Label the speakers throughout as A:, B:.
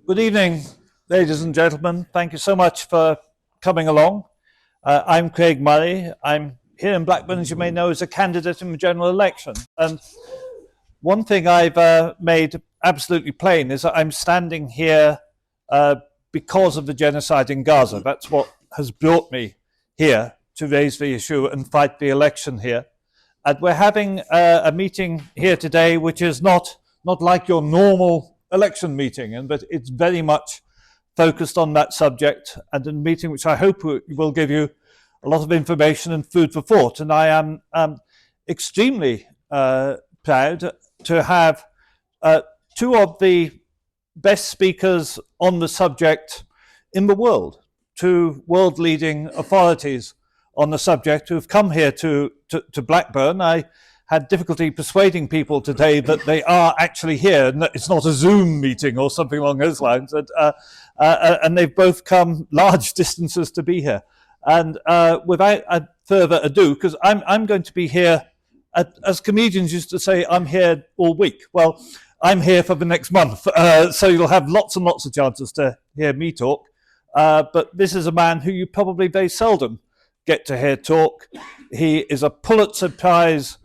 A: Good evening, ladies and gentlemen. Thank you so much for coming along. I'm Craig Murray. I'm here in Blackburn, as you may know, as a candidate in the general election. And one thing I've made absolutely plain is that I'm standing here because of the genocide in Gaza. That's what has brought me here to raise the issue and fight the election here. And we're having a meeting here today which is not like your normal election meeting, but it's very much focused on that subject, and a meeting which I hope will give you a lot of information and food for thought. And I am extremely proud to have two of the best speakers on the subject in the world, two world-leading authorities on the subject who have come here to Blackburn. I had difficulty persuading people today that they are actually here and that it's not a Zoom meeting or something along those lines. And they've both come large distances to be here. And without further ado, because I'm going to be here, as comedians used to say, I'm here all week. Well, I'm here for the next month. So you'll have lots and lots of chances to hear me talk. But this is a man who you probably very seldom get to hear talk. He is a Pulitzer Prize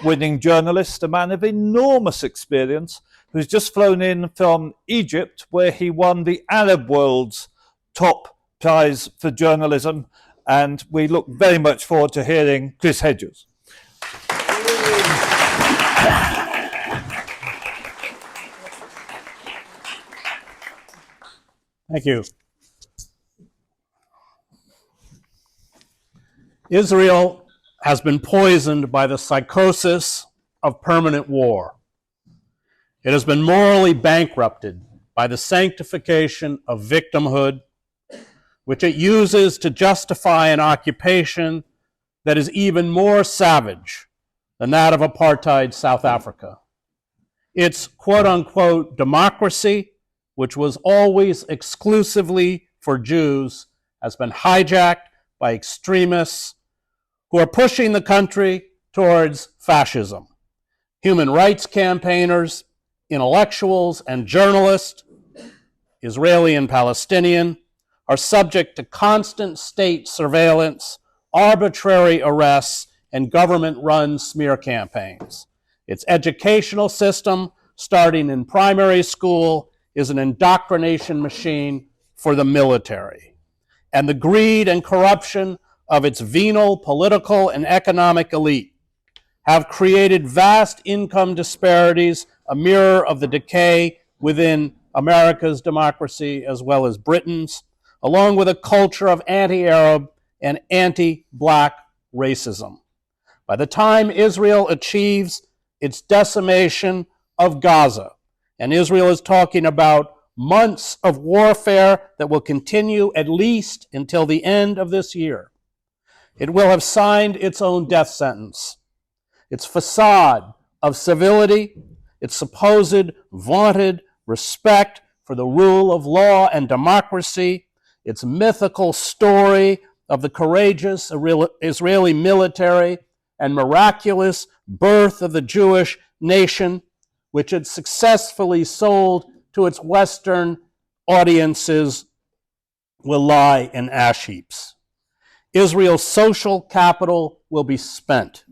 A: winning journalist, a man of enormous experience, who's just flown in from Egypt, where he won the Arab world's top prize for journalism. And we look very much forward to hearing Chris Hedges.
B: Thank you. Israel has been poisoned by the psychosis of permanent war. It has been morally bankrupted by the sanctification of victimhood, which it uses to justify an occupation that is even more savage than that of apartheid South Africa. Its quote-unquote democracy, which was always exclusively for Jews, has been hijacked by extremists who are pushing the country towards fascism. Human rights campaigners, intellectuals, and journalists, Israeli and Palestinian, are subject to constant state surveillance, arbitrary arrests, and government-run smear campaigns. Its educational system, starting in primary school, is an indoctrination machine for the military. And the greed and corruption of its venal political and economic elite have created vast income disparities, a mirror of the decay within America's democracy as well as Britain's, along with a culture of anti-Arab and anti-black racism. By the time Israel achieves its decimation of Gaza, and Israel is talking about months of warfare that will continue at least until the end of this year, it will have signed its own death sentence. Its facade of civility, its supposed vaunted respect for the rule of law and democracy, its mythical story of the courageous Israeli military and miraculous birth of the Jewish nation, which it successfully sold to its Western audiences, will lie in ash heaps. Israel's social capital will be spent.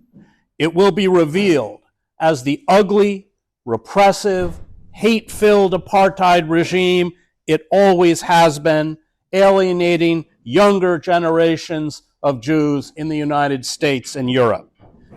B: It will be revealed as the ugly, repressive, hate-filled apartheid regime it always has been, alienating younger generations of Jews in the United States and Europe.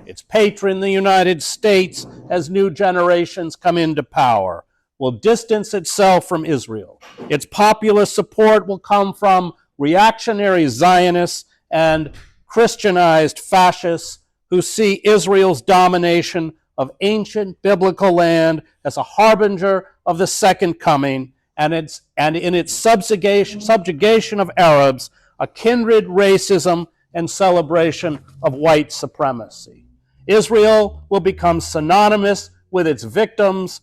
B: Its patron, the United States, as new generations come into power, will distance itself from Israel. Its populist support will come from reactionary Zionists and Christianized fascists who see Israel's domination of ancient biblical land as a harbinger of the second coming, and in its subjugation of Arabs, a kindred racism and celebration of white supremacy. Israel will become synonymous with its victims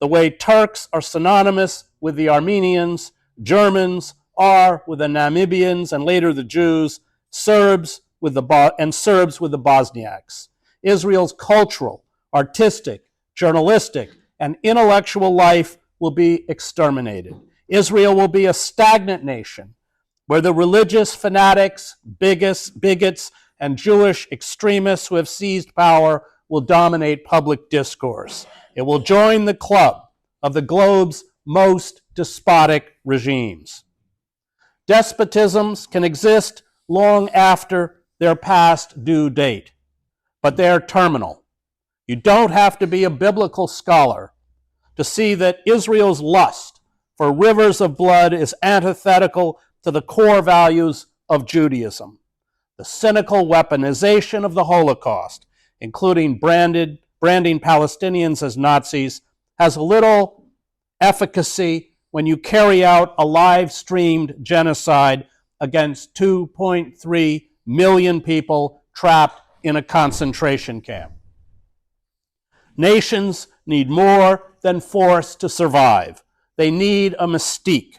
B: the way Turks are synonymous with the Armenians, Germans are with the Namibians, and later the Jews, Serbs with the Bosniaks. Israel's cultural, artistic, journalistic, and intellectual life will be exterminated. Israel will be a stagnant nation where the religious fanatics, bigots, and Jewish extremists who have seized power will dominate public discourse. It will join the club of the globe's most despotic regimes. Despotisms can exist long after their past due date, but they're terminal. You don't have to be a biblical scholar to see that Israel's lust for rivers of blood is antithetical to the core values of Judaism. The cynical weaponization of the Holocaust, including branding Palestinians as Nazis, has little efficacy when you carry out a live-streamed genocide against 2.3 million people trapped in a concentration camp. Nations need more than force to survive. They need a mystique.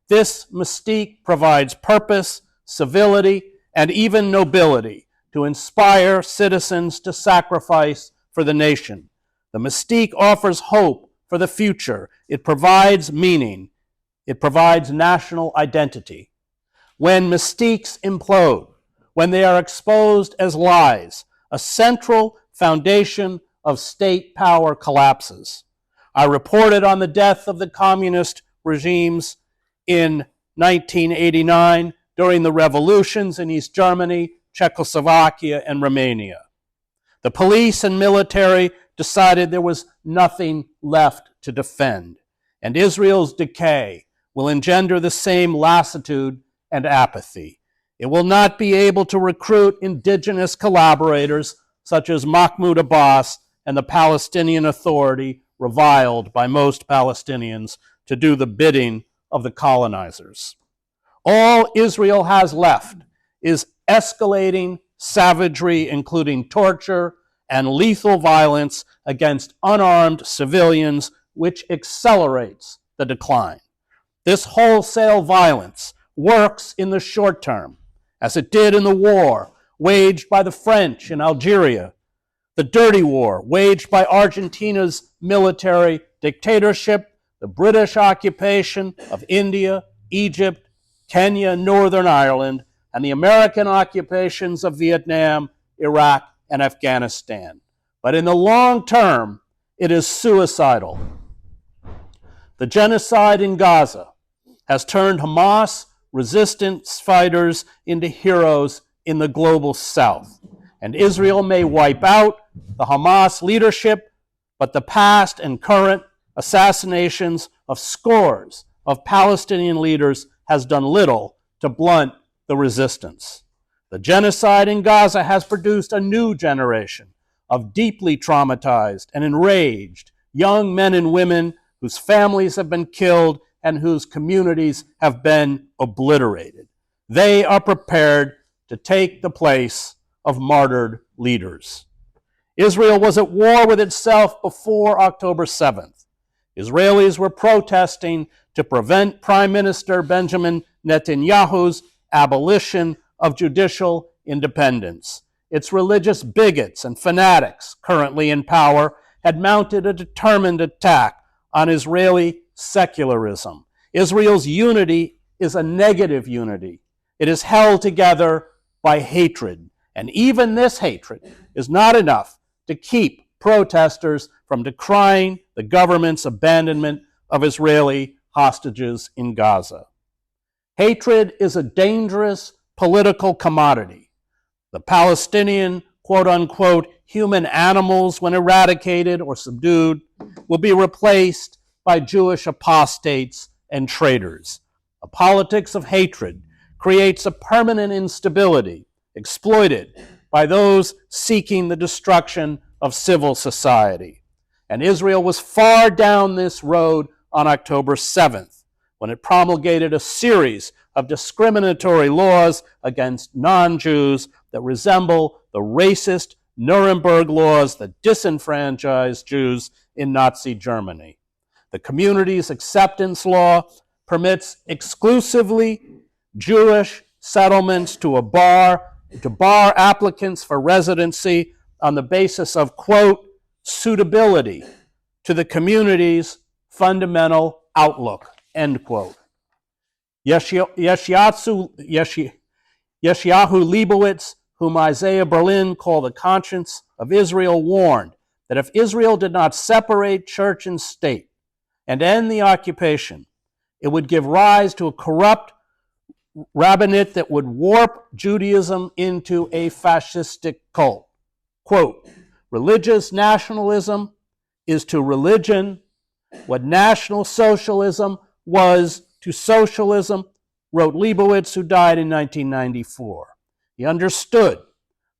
B: This mystique provides purpose, civility, and even nobility to inspire citizens to sacrifice for the nation. The mystique offers hope for the future. It provides meaning. It provides national identity. When mystiques implode, when they are exposed as lies, a central foundation of state power collapses. I reported on the death of the communist regimes in 1989 during the revolutions in East Germany, Czechoslovakia, and Romania. The police and military decided there was nothing left to defend, and Israel's decay will engender the same lassitude and apathy. It will not be able to recruit indigenous collaborators such as Mahmoud Abbas and the Palestinian Authority, reviled by most Palestinians, to do the bidding of the colonizers. All Israel has left is escalating savagery, including torture and lethal violence against unarmed civilians, which accelerates the decline. This wholesale violence works in the short term, as it did in the war waged by the French in Algeria, the dirty war waged by Argentina's military dictatorship, the British occupation of India, Egypt, Kenya, Northern Ireland, and the American occupations of Vietnam, Iraq, and Afghanistan. But in the long term, it is suicidal. The genocide in Gaza has turned Hamas resistance fighters into heroes in the global south. And Israel may wipe out the Hamas leadership, but the past and current assassinations of scores of Palestinian leaders has done little to blunt the resistance. The genocide in Gaza has produced a new generation of deeply traumatized and enraged young men and women whose families have been killed and whose communities have been obliterated. They are prepared to take the place of martyred leaders. Israel was at war with itself before October 7th. Israelis were protesting to prevent Prime Minister Benjamin Netanyahu's abolition of judicial independence. Its religious bigots and fanatics, currently in power, had mounted a determined attack on Israeli secularism. Israel's unity is a negative unity. It is held together by hatred. And even this hatred is not enough to keep protesters from decrying the government's abandonment of Israeli hostages in Gaza. Hatred is a dangerous political commodity. The Palestinian, quote-unquote, human animals, when eradicated or subdued, will be replaced by Jewish apostates and traitors. A politics of hatred creates a permanent instability exploited by those seeking the destruction of civil society. And Israel was far down this road on October 7th, when it promulgated a series of discriminatory laws against non-Jews that resemble the racist Nuremberg laws that disenfranchised Jews in Nazi Germany. The Communities Acceptance Law permits exclusively Jewish settlements to bar applicants for residency on the basis of, quote, suitability to the community's fundamental outlook, end quote. Yeshayahu Leibowitz, whom Isaiah Berlin called the conscience of Israel, warned that if Israel did not separate church and state and end the occupation, it would give rise to a corrupt rabbinate that would warp Judaism into a fascistic cult. Quote, religious nationalism is to religion what National Socialism was to socialism, wrote Leibowitz, who died in 1994. He understood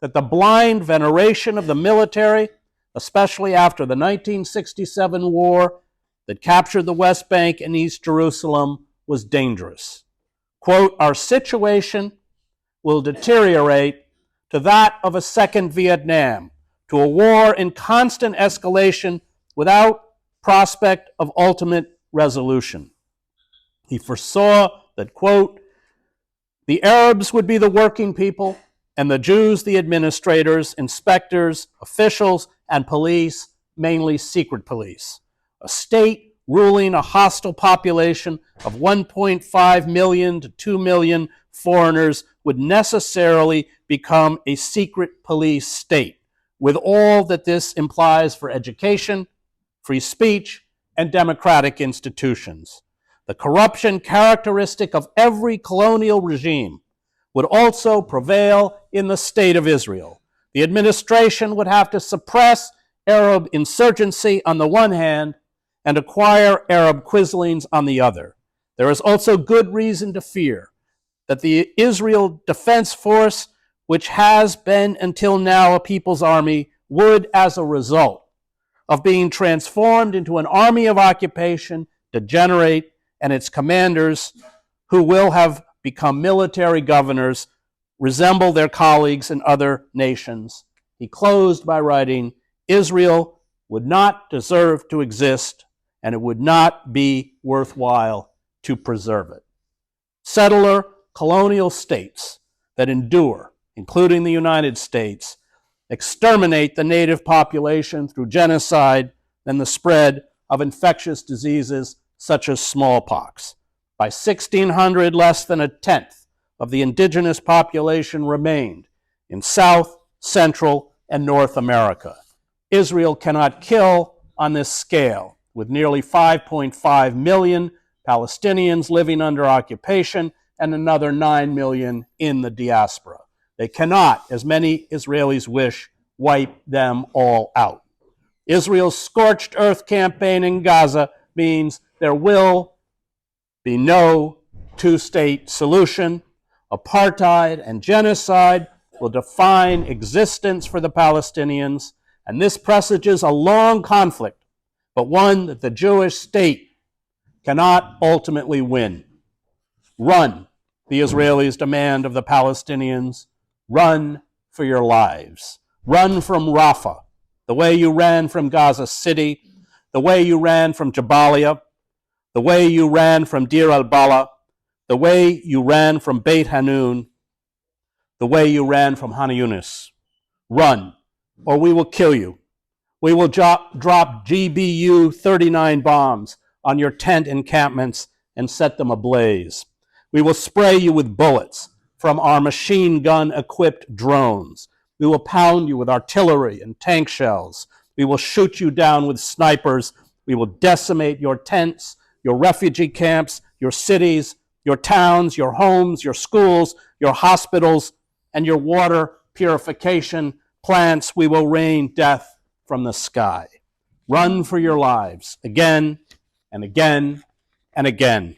B: that the blind veneration of the military, especially after the 1967 war that captured the West Bank and East Jerusalem, was dangerous. Quote, our situation will deteriorate to that of a second Vietnam, to a war in constant escalation without prospect of ultimate resolution. He foresaw that, quote, the Arabs would be the working people and the Jews the administrators, inspectors, officials, and police, mainly secret police. A state ruling a hostile population of 1.5 million to 2 million foreigners would necessarily become a secret police state, with all that this implies for education, free speech, and democratic institutions. The corruption characteristic of every colonial regime would also prevail in the state of Israel. The administration would have to suppress Arab insurgency on the one hand and acquire Arab quislings on the other. There is also good reason to fear that the Israel Defense Force, which has been until now a people's army, would, as a result of being transformed into an army of occupation, degenerate, and its commanders, who will have become military governors, resemble their colleagues in other nations. He closed by writing, Israel would not deserve to exist, and it would not be worthwhile to preserve it. Settler colonial states that endure, including the United States, exterminate the native population through genocide and the spread of infectious diseases such as smallpox. By 1600, less than a tenth of the indigenous population remained in South, Central, and North America. Israel cannot kill on this scale, with nearly 5.5 million Palestinians living under occupation and another 9 million in the diaspora. They cannot, as many Israelis wish, wipe them all out. Israel's scorched earth campaign in Gaza means there will be no two-state solution. Apartheid and genocide will define existence for the Palestinians, and this presages a long conflict, but one that the Jewish state cannot ultimately win. Run, the Israelis demand of the Palestinians. Run for your lives. Run from Rafah, the way you ran from Gaza City, the way you ran from Jabalia, the way you ran from Deir al-Bala, the way you ran from Beit Hanun, the way you ran from Han Yunis. Run, or we will kill you. We will drop GBU 39 bombs on your tent encampments and set them ablaze. We will spray you with bullets from our machine gun-equipped drones. We will pound you with artillery and tank shells. We will shoot you down with snipers. We will decimate your tents, your refugee camps, your cities, your towns, your homes, your schools, your hospitals, and your water purification plants. We will rain death from the sky. Run for your lives again and again and again.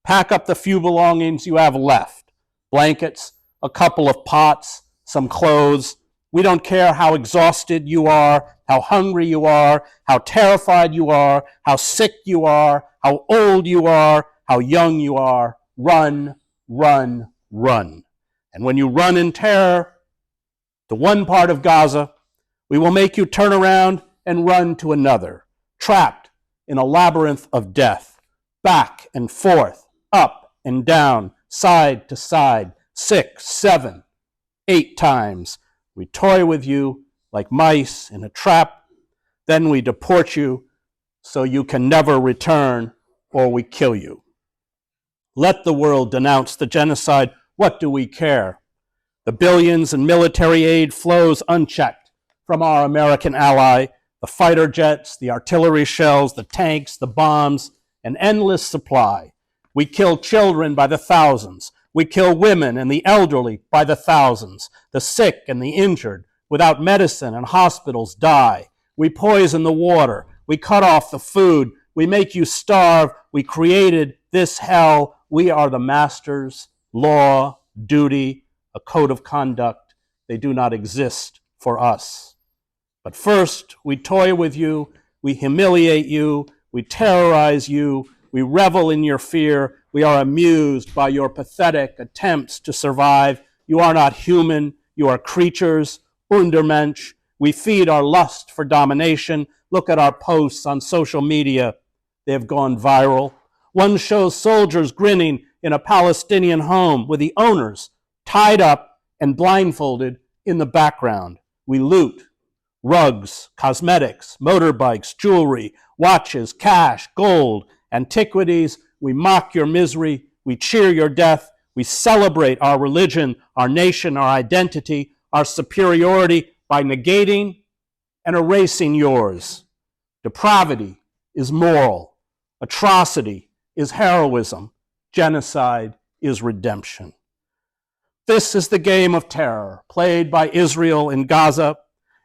B: Pack up the few belongings you have left. Blankets, a couple of pots, some clothes. We don't care how exhausted you are, how hungry you are, how terrified you are, how sick you are, how old you are, how young you are. Run, run, run. And when you run in terror to one part of Gaza, we will make you turn around and run to another, trapped in a labyrinth of death, back and forth, up and down, side to side, 6, 7, 8 times. We toy with you like mice in a trap. Then we deport you so you can never return, or we kill you. Let the world denounce the genocide. What do we care? The billions in military aid flows unchecked from our American ally, the fighter jets, the artillery shells, the tanks, the bombs, an endless supply. We kill children by the thousands. We kill women and the elderly by the thousands. The sick and the injured without medicine and hospitals die. We poison the water. We cut off the food. We make you starve. We created this hell. We are the masters. Law, duty, a code of conduct. They do not exist for us. But first, we toy with you. We humiliate you. We terrorize you. We revel in your fear. We are amused by your pathetic attempts to survive. You are not human. You are creatures, Untermensch. We feed our lust for domination. Look at our posts on social media. They have gone viral. One shows soldiers grinning in a Palestinian home with the owners tied up and blindfolded in the background. We loot rugs, cosmetics, motorbikes, jewelry, watches, cash, gold, antiquities. We mock your misery. We cheer your death. We celebrate our religion, our nation, our identity, our superiority by negating and erasing yours. Depravity is moral. Atrocity is heroism. Genocide is redemption. This is the game of terror played by Israel in Gaza.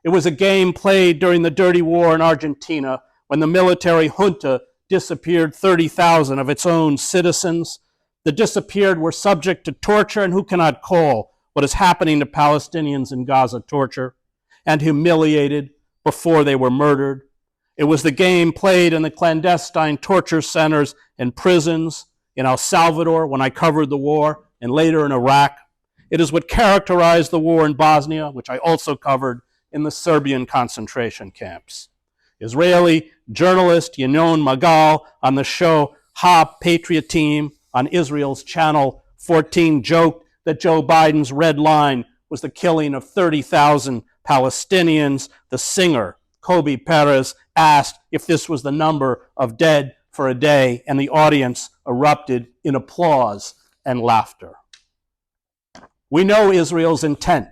B: It was a game played during the dirty war in Argentina when the military junta disappeared 30,000 of its own citizens. The disappeared were subject to torture, and who cannot call what is happening to Palestinians in Gaza torture, and humiliated before they were murdered. It was the game played in the clandestine torture centers and prisons in El Salvador when I covered the war, and later in Iraq. It is what characterized the war in Bosnia, which I also covered in the Serbian concentration camps. Israeli journalist Yanon Magal on the show Ha Patriotim on Israel's Channel 14 joked that Joe Biden's red line was the killing of 30,000 Palestinians. The singer, Kobe Perez, asked if this was the number of dead for a day, and the audience erupted in applause and laughter. We know Israel's intent: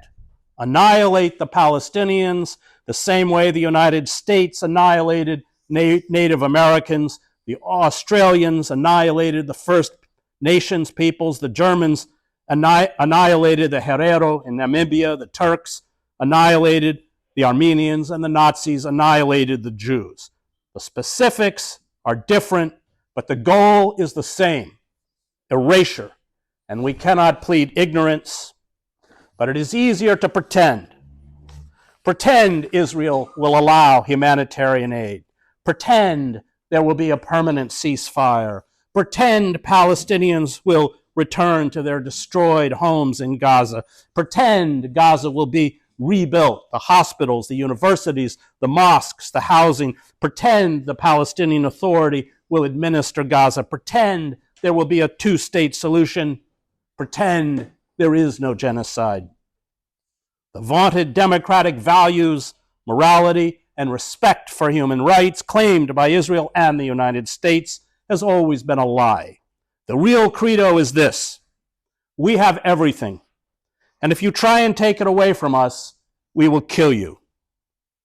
B: annihilate the Palestinians the same way the United States annihilated Native Americans, the Australians annihilated the First Nations peoples, the Germans annihilated the Herero in Namibia, the Turks annihilated the Armenians, and the Nazis annihilated the Jews. The specifics are different, but the goal is the same: erasure. And we cannot plead ignorance, but it is easier to pretend. Pretend Israel will allow humanitarian aid. Pretend there will be a permanent ceasefire. Pretend Palestinians will return to their destroyed homes in Gaza. Pretend Gaza will be rebuilt, the hospitals, the universities, the mosques, the housing. Pretend the Palestinian Authority will administer Gaza. Pretend there will be a two-state solution. Pretend there is no genocide. The vaunted democratic values, morality, and respect for human rights claimed by Israel and the United States has always been a lie. The real credo is this: we have everything, and if you try and take it away from us, we will kill you.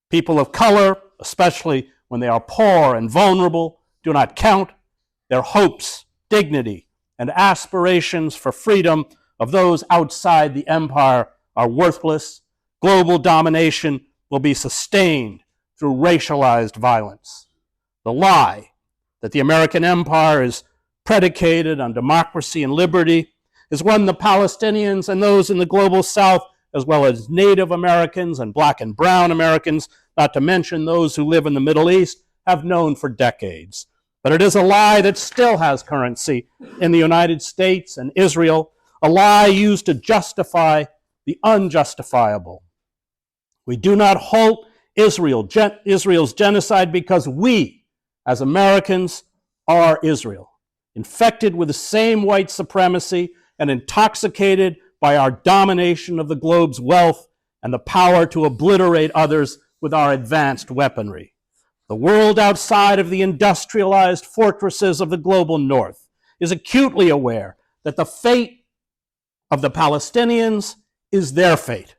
B: People of color, especially when they are poor and vulnerable, do not count. Their hopes, dignity, and aspirations for freedom of those outside the empire are worthless. Global domination will be sustained through racialized violence. The lie that the American empire is predicated on democracy and liberty is one the Palestinians and those in the global south, as well as Native Americans and black and brown Americans, not to mention those who live in the Middle East, have known for decades. But it is a lie that still has currency in the United States and Israel, a lie used to justify the unjustifiable. We do not halt Israel's genocide because we, as Americans, are Israel, infected with the same white supremacy and intoxicated by our domination of the globe's wealth and the power to obliterate others with our advanced weaponry. The world outside of the industrialized fortresses of the global north is acutely aware that the fate of the Palestinians is their fate.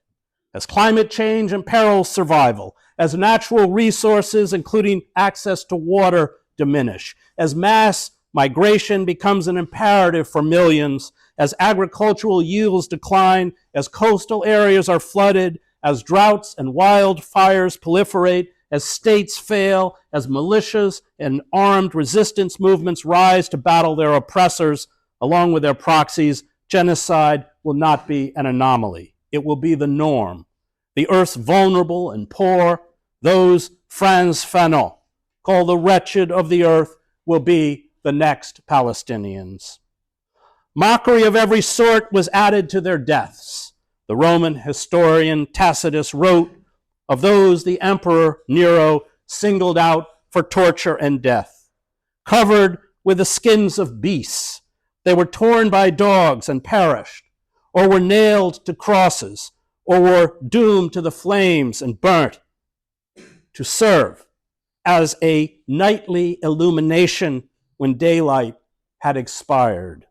B: As climate change imperils survival, as natural resources, including access to water, diminish, as mass migration becomes an imperative for millions, as agricultural yields decline, as coastal areas are flooded, as droughts and wildfires proliferate, as states fail, as militias and armed resistance movements rise to battle their oppressors along with their proxies, genocide will not be an anomaly. It will be the norm. The earth's vulnerable and poor, those Frantz Fanon called the wretched of the earth, will be the next Palestinians. Mockery of every sort was added to their deaths. The Roman historian Tacitus wrote of those the Emperor Nero singled out for torture and death. Covered with the skins of beasts, they were torn by dogs and perished, or were nailed to crosses, or were doomed to the flames and burnt to serve as a nightly illumination when daylight had expired.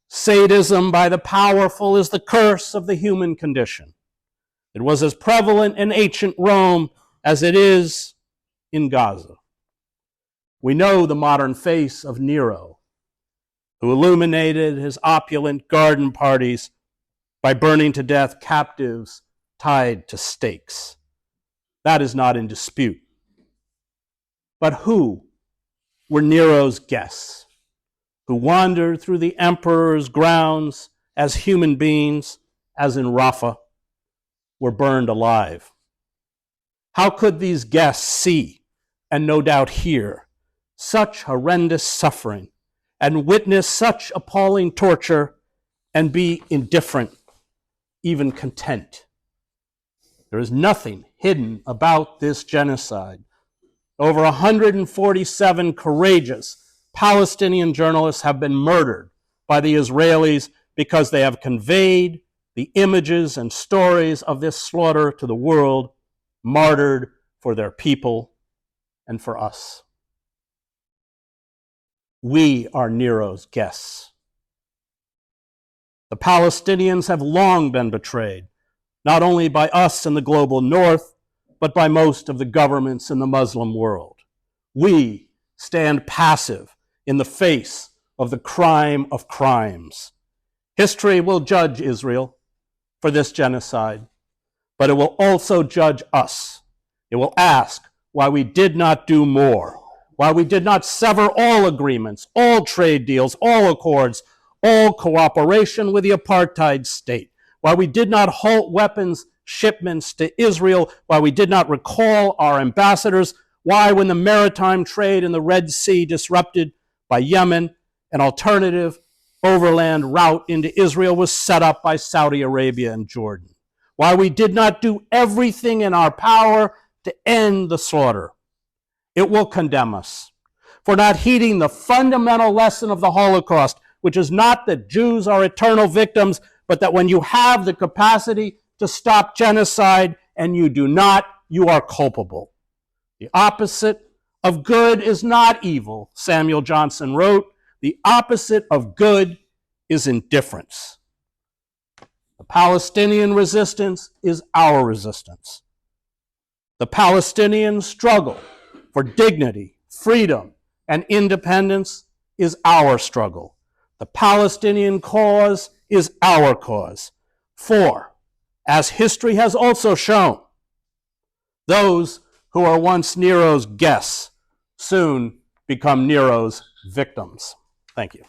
B: Sadism by the powerful is the curse of the human condition. It was as prevalent in ancient Rome as it is in Gaza. We know the modern face of Nero, who illuminated his opulent garden parties by burning to death captives tied to stakes. That is not in dispute. But who were Nero's guests, who wandered through the emperor's grounds as human beings, as in Rafah, were burned alive? How could these guests see, and no doubt hear, such horrendous suffering, and witness such appalling torture, and be indifferent, even content? There is nothing hidden about this genocide. Over 147 courageous Palestinian journalists have been murdered by the Israelis because they have conveyed the images and stories of this slaughter to the world, martyred for their people and for us. We are Nero's guests. The Palestinians have long been betrayed, not only by us in the global north, but by most of the governments in the Muslim world. We stand passive in the face of the crime of crimes. History will judge Israel for this genocide, but it will also judge us. It will ask why we did not do more, why we did not sever all agreements, all trade deals, all accords, all cooperation with the apartheid state, why we did not halt weapons shipments to Israel, why we did not recall our ambassadors, why when the maritime trade in the Red Sea disrupted by Yemen, an alternative overland route into Israel was set up by Saudi Arabia and Jordan, why we did not do everything in our power to end the slaughter. It will condemn us for not heeding the fundamental lesson of the Holocaust, which is not that Jews are eternal victims, but that when you have the capacity to stop genocide and you do not, you are culpable. The opposite of good is not evil, Samuel Johnson wrote. The opposite of good is indifference. The Palestinian resistance is our resistance. The Palestinian struggle for dignity, freedom, and independence is our struggle. The Palestinian cause is our cause. For, as history has also shown, those who are once Nero's guests soon become Nero's victims. Thank you.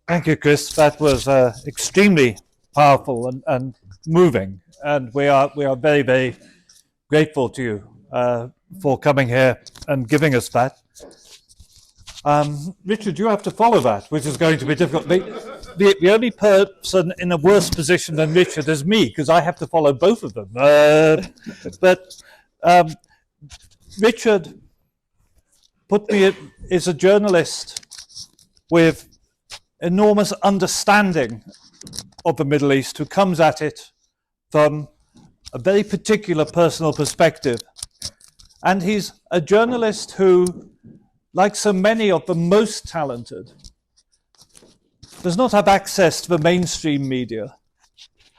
A: Thank you, Chris. That was extremely powerful and moving, and we are very, very grateful to you for coming here and giving us that. Richard, you have to follow that, which is going to be difficult. the only person in a worse position than Richard is me, because I have to follow both of them. But Richard is a journalist with enormous understanding of the Middle East, who comes at it from a very particular personal perspective. And he's a journalist who, like so many of the most talented, does not have access to the mainstream media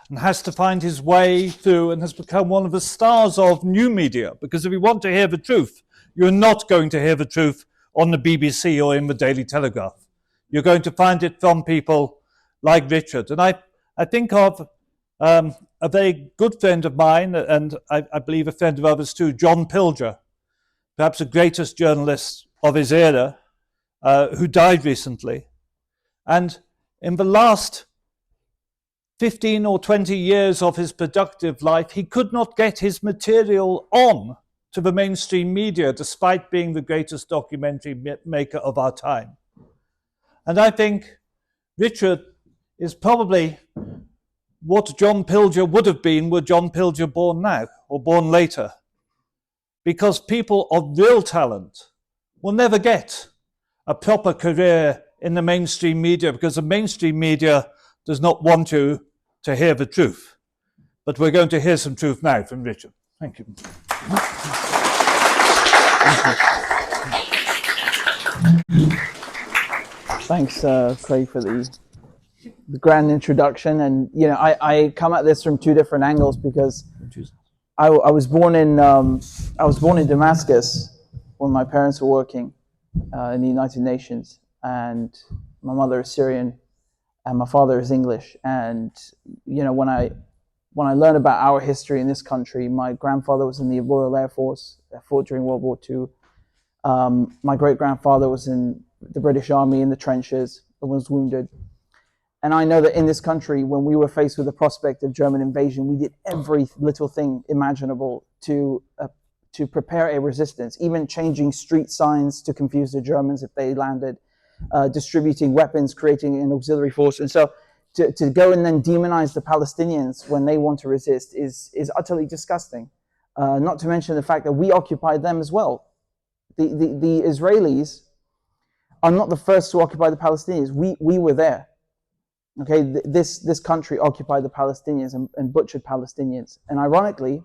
A: and has to find his way through and has become one of the stars of new media. Because if you want to hear the truth, you're not going to hear the truth on the BBC or in the Daily Telegraph. You're going to find it from people like Richard. And I think of a very good friend of mine, and I believe a friend of others too, John Pilger, perhaps the greatest journalist of his era, who died recently. And in the last 15 or 20 years of his productive life, he could not get his material on to the mainstream media, despite being the greatest documentary maker of our time. And I think Richard is probably what John Pilger would have been were John Pilger born now or born later. Because people of real talent will never get a proper career in the mainstream media, because the mainstream media does not want you to hear the truth. But we're going to hear some truth now from Richard. Thank you.
C: Thanks, Craig, for the grand introduction. And you know, I come at this from two different angles, because I was born in Damascus when my parents were working in the United Nations, and my mother is Syrian and my father is English. And you know, when I learned about our history in this country, my grandfather was in the Royal Air Force, fought during World War II. My great-grandfather was in the British Army in the trenches and was wounded. And I know that in this country, when we were faced with the prospect of German invasion, we did every little thing imaginable to prepare a resistance, even changing street signs to confuse the Germans if they landed, distributing weapons, creating an auxiliary force. And so to go and then demonize the Palestinians when they want to resist is utterly disgusting. Not to mention the fact that we occupied them as well. The Israelis are not the first to occupy the Palestinians. We were there. Okay, this country occupied the Palestinians and butchered Palestinians. And ironically,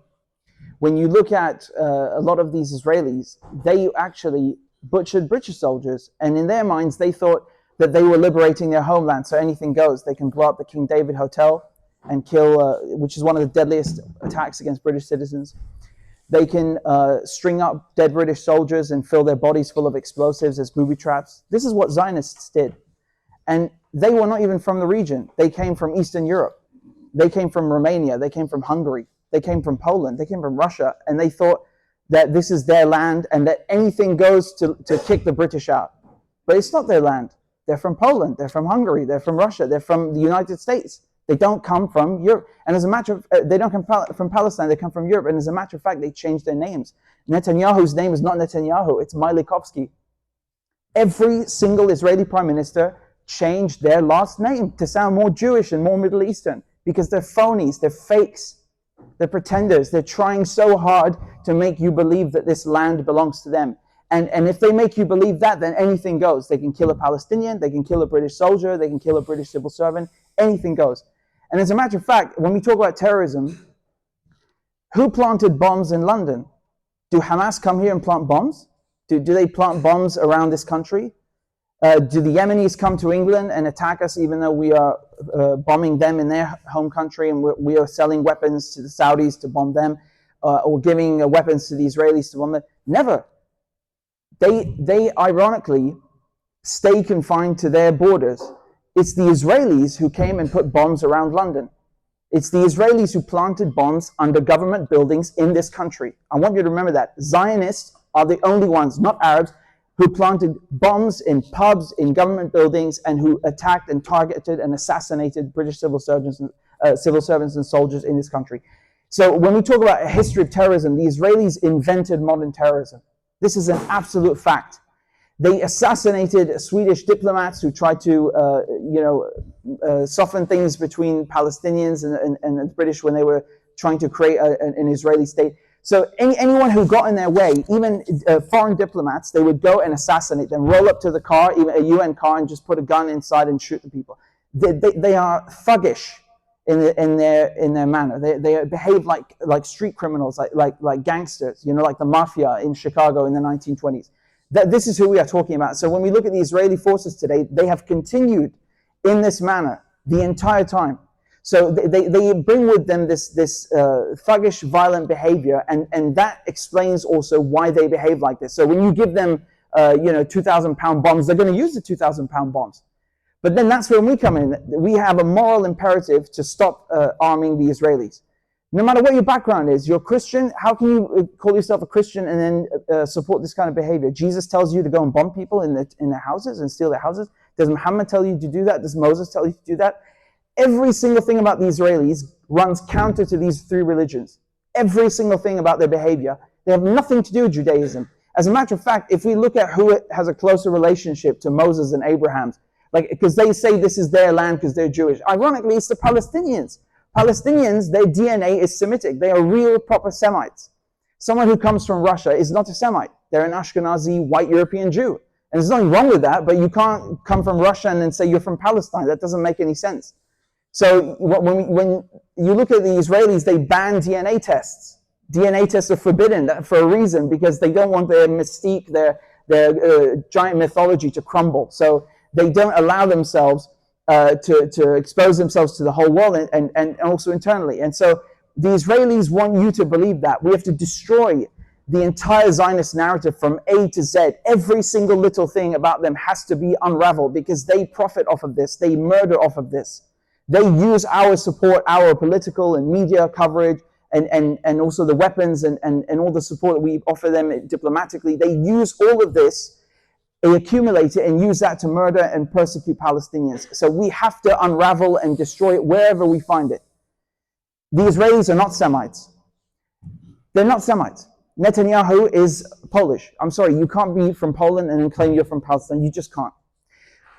C: when you look at a lot of these Israelis, they actually butchered British soldiers. And in their minds, they thought that they were liberating their homeland, so anything goes. They can blow up the King David Hotel and kill, which is one of the deadliest attacks against British citizens. They can string up dead British soldiers and fill their bodies full of explosives as booby traps. This is what Zionists did. And they were not even from the region. They came from Eastern Europe. They came from Romania. They came from Hungary. They came from Poland. They came from Russia. And they thought that this is their land and that anything goes to kick the British out. But it's not their land. They're from Poland. They're from Hungary. They're from Russia. They're from the United States. They don't come from Europe. And as a matter of they don't come from Palestine. They come from Europe. And as a matter of fact, they changed their names. Netanyahu's name is not Netanyahu. It's Mylikovsky. Every single Israeli prime minister changed their last name to sound more Jewish and more Middle Eastern, because they're phonies, they're fakes, they're pretenders. They're trying so hard to make you believe that this land belongs to them. And if they make you believe that, then anything goes. They can kill a Palestinian, they can kill a British soldier, they can kill a British civil servant, anything goes. And as a matter of fact, when we talk about terrorism, who planted bombs in London? Do Hamas come here and plant bombs? Do they plant bombs around this country? Do the Yemenis come to England and attack us even though we are bombing them in their home country, and we are selling weapons to the Saudis to bomb them, or giving weapons to the Israelis to bomb them? Never. They ironically stay confined to their borders. It's the Israelis who came and put bombs around London. It's the Israelis who planted bombs under government buildings in this country. I want you to remember that. Zionists are the only ones, not Arabs, who planted bombs in pubs, in government buildings, and who attacked and targeted and assassinated British civil servants and soldiers in this country. So when we talk about a history of terrorism, the Israelis invented modern terrorism. This is an absolute fact. They assassinated Swedish diplomats who tried to, soften things between Palestinians and the British when they were trying to create an Israeli state. So anyone who got in their way, even foreign diplomats, they would go and assassinate them, roll up to the car, even a UN car, and just put a gun inside and shoot the people. They are thuggish in their manner. They behave like street criminals, like gangsters, like the mafia in Chicago in the 1920s. This is who we are talking about. So when we look at the Israeli forces today, they have continued in this manner the entire time. So they bring with them this thuggish, violent behavior, and that explains also why they behave like this. So when you give them, 2,000-pound bombs, they're going to use the 2,000-pound bombs. But then that's when we come in. We have a moral imperative to stop arming the Israelis. No matter what your background is, you're Christian, how can you call yourself a Christian and then support this kind of behavior? Jesus tells you to go and bomb people in their houses and steal their houses. Does Muhammad tell you to do that? Does Moses tell you to do that? Every single thing about the Israelis runs counter to these three religions. Every single thing about their behavior. They have nothing to do with Judaism. As a matter of fact, if we look at who has a closer relationship to Moses and Abraham, because they say this is their land because they're Jewish. Ironically, it's the Palestinians. Palestinians, their DNA is Semitic. They are real, proper Semites. Someone who comes from Russia is not a Semite. They're an Ashkenazi, white European Jew. And there's nothing wrong with that, but you can't come from Russia and then say you're from Palestine. That doesn't make any sense. So when you look at the Israelis, they ban DNA tests. DNA tests are forbidden for a reason, because they don't want their mystique, their giant mythology to crumble. So they don't allow themselves to expose themselves to the whole world and also internally. And so the Israelis want you to believe that. We have to destroy the entire Zionist narrative from A to Z. Every single little thing about them has to be unraveled, because they profit off of this. They murder off of this. They use our support, our political and media coverage, and also the weapons and all the support that we offer them diplomatically. They use all of this, they accumulate it, and use that to murder and persecute Palestinians. So we have to unravel and destroy it wherever we find it. The Israelis are not Semites. They're not Semites. Netanyahu is Polish. I'm sorry, you can't be from Poland and then claim you're from Palestine. You just can't.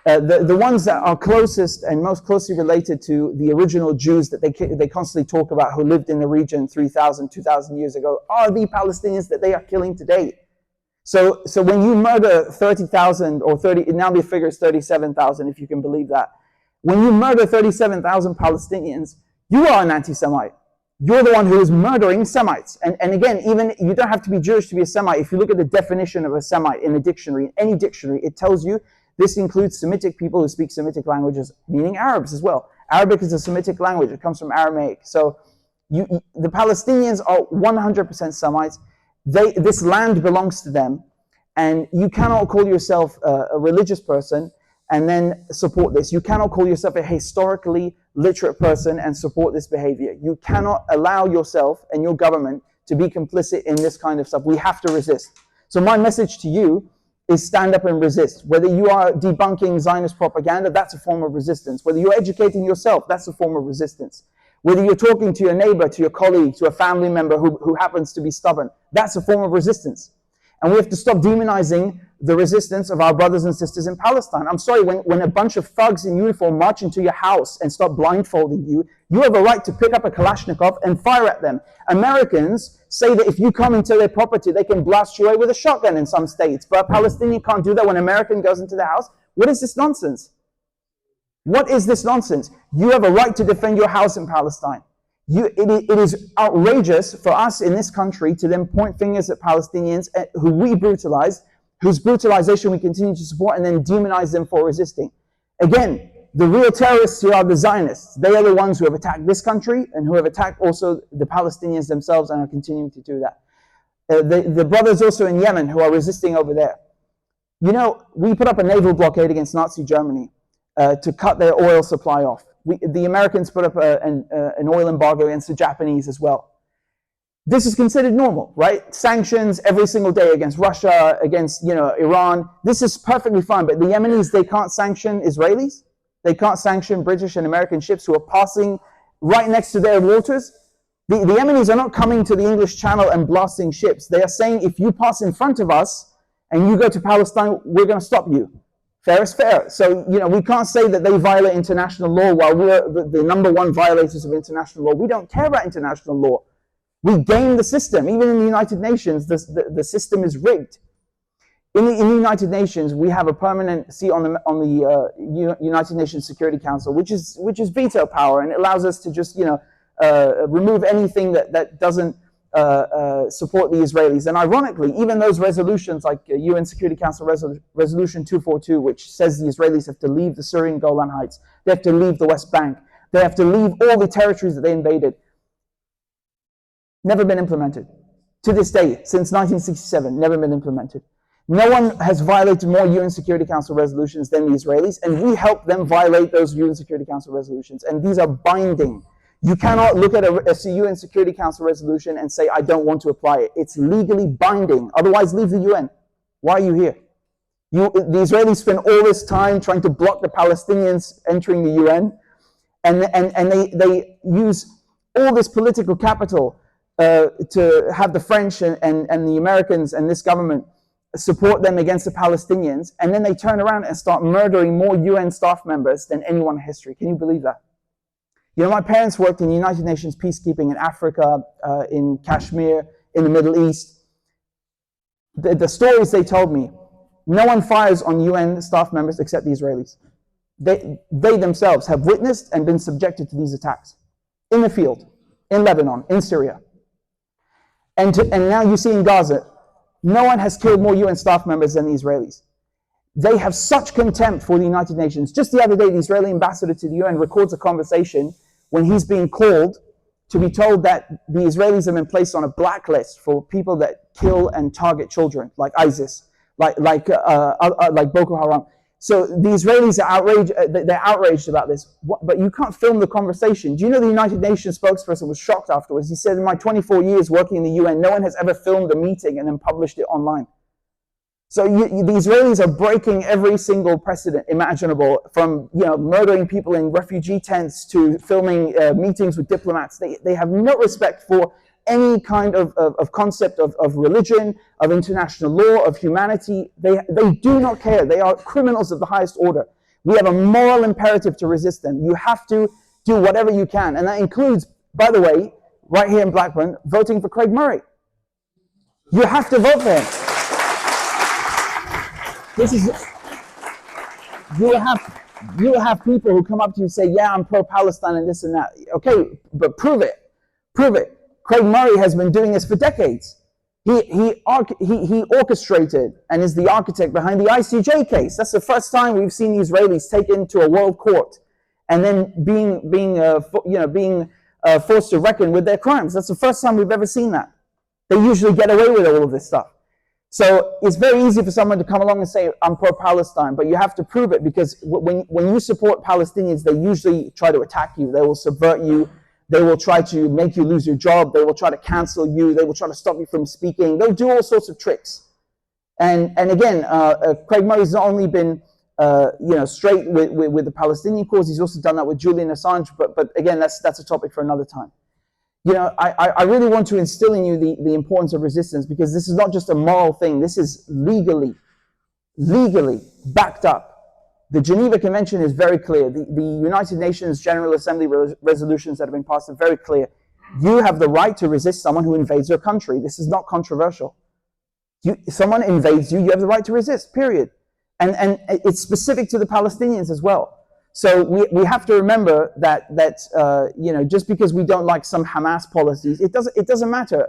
C: The ones that are closest and most closely related to the original Jews that they constantly talk about, who lived in the region 3,000, 2,000 years ago, are the Palestinians that they are killing today. So when you murder 30,000 or 30, now the figure is 37,000, if you can believe that. When you murder 37,000 Palestinians, you are an anti-Semite. You're the one who is murdering Semites. And again, even you don't have to be Jewish to be a Semite. If you look at the definition of a Semite in a dictionary, any dictionary, it tells you this includes Semitic people who speak Semitic languages, meaning Arabs as well. Arabic is a Semitic language. It comes from Aramaic. So the Palestinians are 100% Semites. This land belongs to them. And you cannot call yourself a religious person and then support this. You cannot call yourself a historically literate person and support this behavior. You cannot allow yourself and your government to be complicit in this kind of stuff. We have to resist. So my message to you is stand up and resist. Whether you are debunking Zionist propaganda, that's a form of resistance. Whether you're educating yourself, that's a form of resistance. Whether you're talking to your neighbor, to your colleague, to a family member who happens to be stubborn, that's a form of resistance. And we have to stop demonizing the resistance of our brothers and sisters in Palestine. I'm sorry, when a bunch of thugs in uniform march into your house and start blindfolding you, you have a right to pick up a Kalashnikov and fire at them. Americans say that if you come into their property, they can blast you away with a shotgun in some states. But a Palestinian can't do that when an American goes into the house. What is this nonsense? What is this nonsense? You have a right to defend your house in Palestine. It is outrageous for us in this country to then point fingers at Palestinians who we brutalize, whose brutalization we continue to support, and then demonize them for resisting. Again, the real terrorists here are the Zionists. They are the ones who have attacked this country and who have attacked also the Palestinians themselves and are continuing to do that. The brothers also in Yemen who are resisting over there. You know, we put up a naval blockade against Nazi Germany to cut their oil supply off. The Americans put up an oil embargo against the Japanese as well. This is considered normal, right? Sanctions every single day against Russia, against Iran. This is perfectly fine. But the Yemenis, they can't sanction Israelis. They can't sanction British and American ships who are passing right next to their waters. The Yemenis are not coming to the English Channel and blasting ships. They are saying, if you pass in front of us and you go to Palestine, we're going to stop you. Fair is fair. So, we can't say that they violate international law while we're the number one violators of international law. We don't care about international law. We game the system. Even in the United Nations, the system is rigged. In the United Nations, we have a permanent seat on the United Nations Security Council, which is veto power, and it allows us to just remove anything that doesn't support the Israelis. And ironically, even those resolutions like UN Security Council Resolution 242, which says the Israelis have to leave the Syrian Golan Heights, they have to leave the West Bank, they have to leave all the territories that they invaded, never been implemented. To this day, since 1967, never been implemented. No one has violated more UN Security Council resolutions than the Israelis, and we help them violate those UN Security Council resolutions, and these are binding. You cannot look at a UN Security Council resolution and say, I don't want to apply it. It's legally binding. Otherwise, leave the UN. Why are you here? The Israelis spend all this time trying to block the Palestinians entering the UN, and they use all this political capital to have the French and the Americans and this government support them against the Palestinians, and then they turn around and start murdering more UN staff members than anyone in history. Can you believe that? My parents worked in the United Nations Peacekeeping in Africa, in Kashmir, in the Middle East. The stories they told me, no one fires on UN staff members except the Israelis. They themselves have witnessed and been subjected to these attacks in the field, in Lebanon, in Syria. And now you see in Gaza, no one has killed more UN staff members than the Israelis. They have such contempt for the United Nations. Just the other day, the Israeli ambassador to the UN records a conversation when he's being called to be told that the Israelis have been placed on a blacklist for people that kill and target children, like ISIS, like Boko Haram. So the Israelis are outraged. They're outraged about this, but you can't film the conversation. Do you know the United Nations spokesperson was shocked afterwards? He said, in my 24 years working in the UN, no one has ever filmed a meeting and then published it online. So the Israelis are breaking every single precedent imaginable, from murdering people in refugee tents to filming meetings with diplomats. They have no respect for any kind of concept of religion, of international law, of humanity. They do not care. They are criminals of the highest order. We have a moral imperative to resist them. You have to do whatever you can. And that includes, by the way, right here in Blackburn, voting for Craig Murray. You have to vote for him. You will have people who come up to you and say, yeah, I'm pro-Palestine and this and that. Okay, but prove it. Prove it. Craig Murray has been doing this for decades. He orchestrated and is the architect behind the ICJ case. That's the first time we've seen the Israelis taken to a world court and then being forced to reckon with their crimes. That's the first time we've ever seen that. They usually get away with all of this stuff. So it's very easy for someone to come along and say, I'm pro-Palestine, but you have to prove it, because when you support Palestinians, they usually try to attack you. They will subvert you. They will try to make you lose your job. They will try to cancel you. They will try to stop you from speaking. They'll do all sorts of tricks. And again, Craig Murray's not only been straight with the Palestinian cause, he's also done that with Julian Assange. But again, that's a topic for another time. I really want to instill in you the importance of resistance, because this is not just a moral thing. This is legally backed up. The Geneva Convention is very clear. The United Nations General Assembly resolutions that have been passed are very clear. You have the right to resist someone who invades your country. This is not controversial. Someone invades you, you have the right to resist, period. And it's specific to the Palestinians as well. So we have to remember that just because we don't like some Hamas policies, it doesn't matter.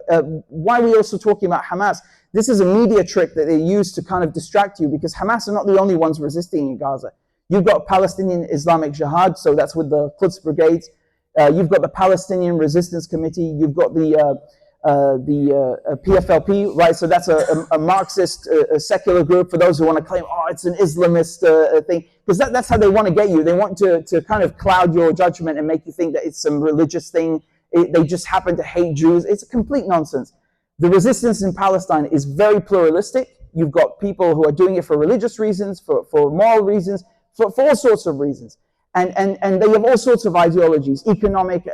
C: Why are we also talking about Hamas? This is a media trick that they use to kind of distract you, because Hamas are not the only ones resisting in Gaza. You've got Palestinian Islamic Jihad, so that's with the Quds brigades. You've got the Palestinian Resistance Committee. You've got the PFLP, right? So that's a Marxist secular group, for those who want to claim, it's an Islamist thing, because that's how they want to get you. They want to kind of cloud your judgment and make you think that it's some religious thing. They just happen to hate Jews. It's complete nonsense. The resistance in Palestine is very pluralistic. You've got people who are doing it for religious reasons, for moral reasons, for all sorts of reasons. And they have all sorts of ideologies, economic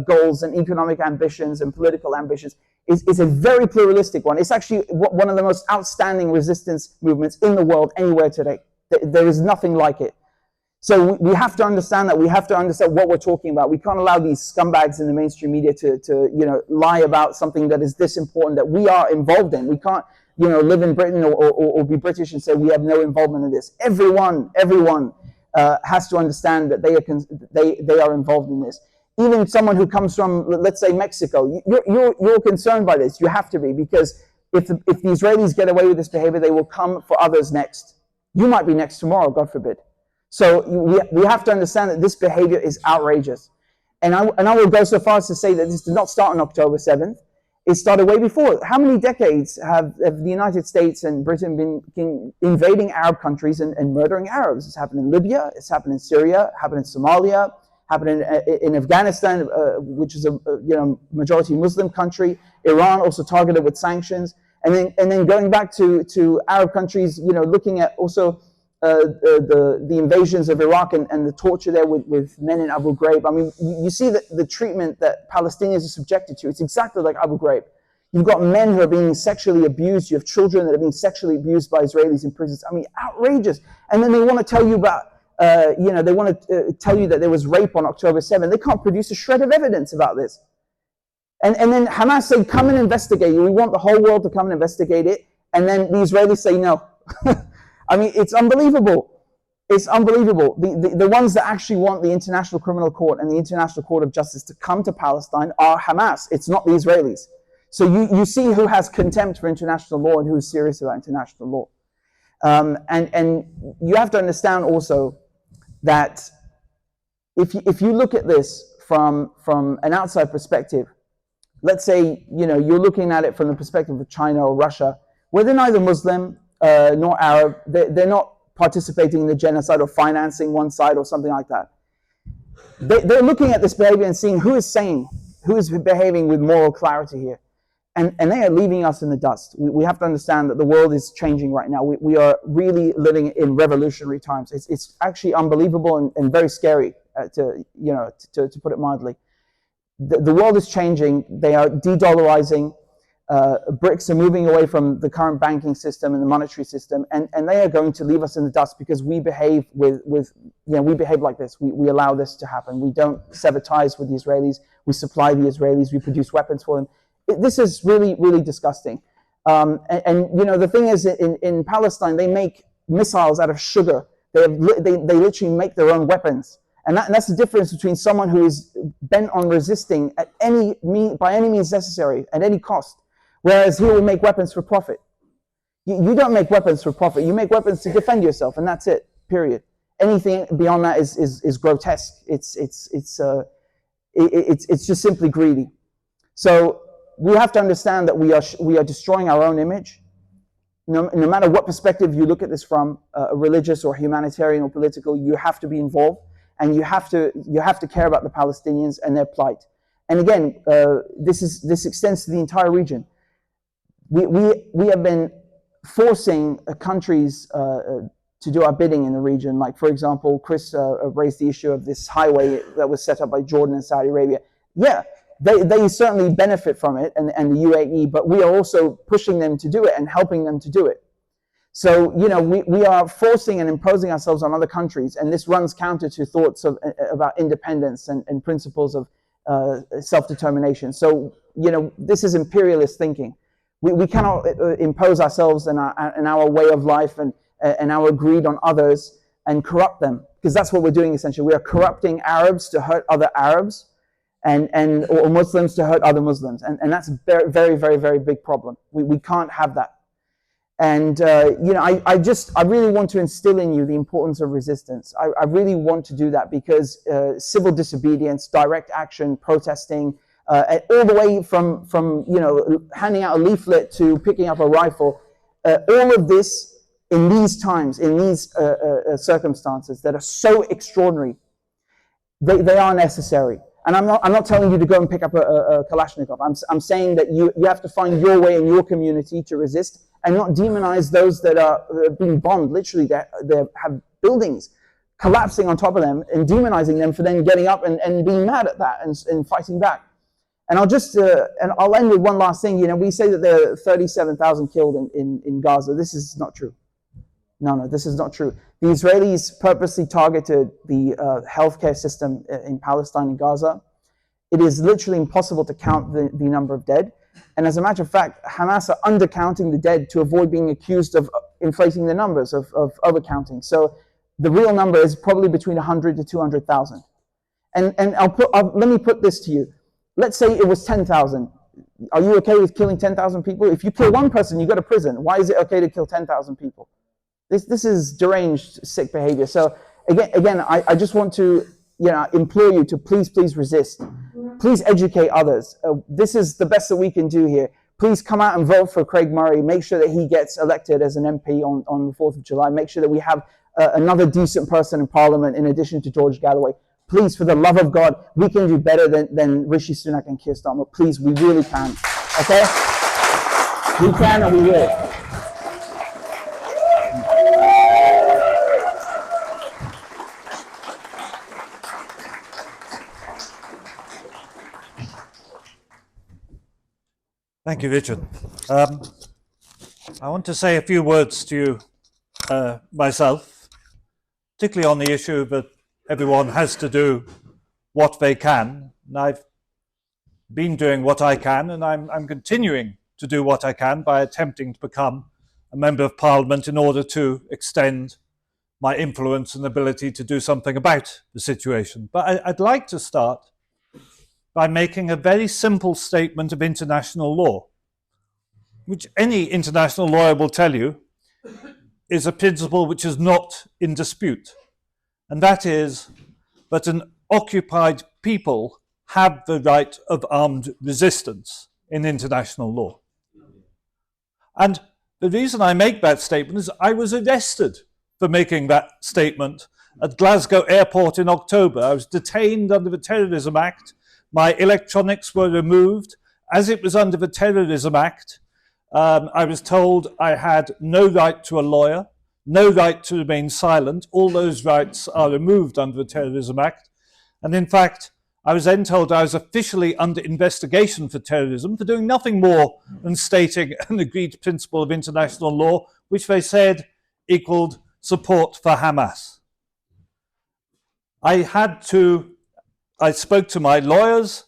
C: goals and economic ambitions and political ambitions. It's a very pluralistic one. It's actually one of the most outstanding resistance movements in the world anywhere today. There is nothing like it. So we have to understand that. We have to understand what we're talking about. We can't allow these scumbags in the mainstream media to lie about something that is this important that we are involved in. We can't live in Britain or be British and say we have no involvement in this. Everyone has to understand that they are involved in this. Even someone who comes from, let's say, Mexico, you're concerned by this. You have to be, because if the Israelis get away with this behavior, they will come for others next. You might be next tomorrow, God forbid. So we have to understand that this behavior is outrageous. And I will go so far as to say that this did not start on October 7th. It started way before. How many decades have the United States and Britain been invading Arab countries and murdering Arabs? It's happened in Libya, it's happened in Syria, happened in Somalia, happened in Afghanistan, which is a majority Muslim country. Iran also targeted with sanctions. And then going back to Arab countries, looking at also the invasions of Iraq and the torture there with men in Abu Ghraib. I mean, you see that the treatment that Palestinians are subjected to, it's exactly like Abu Ghraib. You've got men who are being sexually abused. You have children that are being sexually abused by Israelis in prisons. I mean, outrageous. And then they want to tell you about, they want to tell you that there was rape on October 7th. They can't produce a shred of evidence about this. And then Hamas say, come and investigate. We want the whole world to come and investigate it. And then the Israelis say no. I mean, it's unbelievable. It's unbelievable. The ones that actually want the International Criminal Court and the International Court of Justice to come to Palestine are Hamas. It's not the Israelis. So you see who has contempt for international law and who is serious about international law. And you have to understand also that if you look at this from an outside perspective, let's say you're looking at it from the perspective of China or Russia, where they're neither Muslim nor Arab, they're not participating in the genocide or financing one side or something like that. They're looking at this behavior and seeing who is sane, who is behaving with moral clarity here. And they are leaving us in the dust. We have to understand that the world is changing right now. We are really living in revolutionary times. It's actually unbelievable and very scary, to put it mildly. The world is changing. They are de-dollarizing. BRICS are moving away from the current banking system and the monetary system, and they are going to leave us in the dust because we behave we behave like this. We allow this to happen. We don't sever ties with the Israelis. We supply the Israelis. We produce weapons for them. This is really, really disgusting. And the thing is, in Palestine, they make missiles out of sugar. They literally make their own weapons. And that's the difference between someone who is bent on resisting by any means necessary, at any cost, whereas he will make weapons for profit. You don't make weapons for profit. You make weapons to defend yourself, and that's it, period. Anything beyond that is grotesque. It's just simply greedy. So we have to understand that we are destroying our own image. No matter what perspective you look at this from, religious or humanitarian or political, you have to be involved, and you have to care about the Palestinians and their plight. And again, this extends to the entire region. We have been forcing countries to do our bidding in the region. Like, for example, Chris raised the issue of this highway that was set up by Jordan and Saudi Arabia. Yeah, they certainly benefit from it, and the UAE, but we are also pushing them to do it and helping them to do it. So, we are forcing and imposing ourselves on other countries, and this runs counter to thoughts about independence and principles of self-determination. So, this is imperialist thinking. We cannot impose ourselves and our way of life and our greed on others and corrupt them, because that's what we're doing essentially. We are corrupting Arabs to hurt other Arabs, or Muslims to hurt other Muslims, and that's a very, very, very, very big problem. We can't have that. And I really want to instill in you the importance of resistance. I really want to do that because civil disobedience, direct action, protesting, all the way from handing out a leaflet to picking up a rifle, all of this in these times, in these circumstances that are so extraordinary, they are necessary. And I'm not telling you to go and pick up a Kalashnikov. I'm saying that you have to find your way in your community to resist and not demonize those that are being bombed. Literally, they have buildings collapsing on top of them and demonizing them for then getting up and being mad at that and fighting back. And I'll end with one last thing. You know, we say that there are 37,000 killed in Gaza. This is not true. No, this is not true. The Israelis purposely targeted the healthcare system in Palestine and Gaza. It is literally impossible to count the number of dead. And as a matter of fact, Hamas are undercounting the dead to avoid being accused of inflating the numbers, of overcounting. So the real number is probably between 100 to 200,000. And let me put this to you. Let's say it was 10,000. Are you okay with killing 10,000 people? If you kill one person, you go to prison. Why is it okay to kill 10,000 people? This is deranged, sick behavior. So again, I just want to implore you to please resist. Please educate others. This is the best that we can do here. Please come out and vote for Craig Murray. Make sure that he gets elected as an MP on the 4th of July. Make sure that we have another decent person in Parliament in addition to George Galloway. Please, for the love of God, we can do better than Rishi Sunak and Keir Starmer. Please, we really can. Okay? We can and we will.
A: Thank you, Richard. I want to say a few words to you myself, particularly on the issue that everyone has to do what they can. And I've been doing what I can, and I'm continuing to do what I can by attempting to become a member of Parliament in order to extend my influence and ability to do something about the situation. But I'd like to start by making a very simple statement of international law, which any international lawyer will tell you is a principle which is not in dispute. And that is that an occupied people have the right of armed resistance in international law. And the reason I make that statement is I was arrested for making that statement at Glasgow Airport in October. I was detained under the Terrorism Act. My electronics were removed. As it was under the Terrorism Act, I was told I had no right to a lawyer, no right to remain silent. All those rights are removed under the Terrorism Act. And in fact, I was then told I was officially under investigation for terrorism for doing nothing more than stating an agreed principle of international law, which they said equaled support for Hamas. I spoke to my lawyers,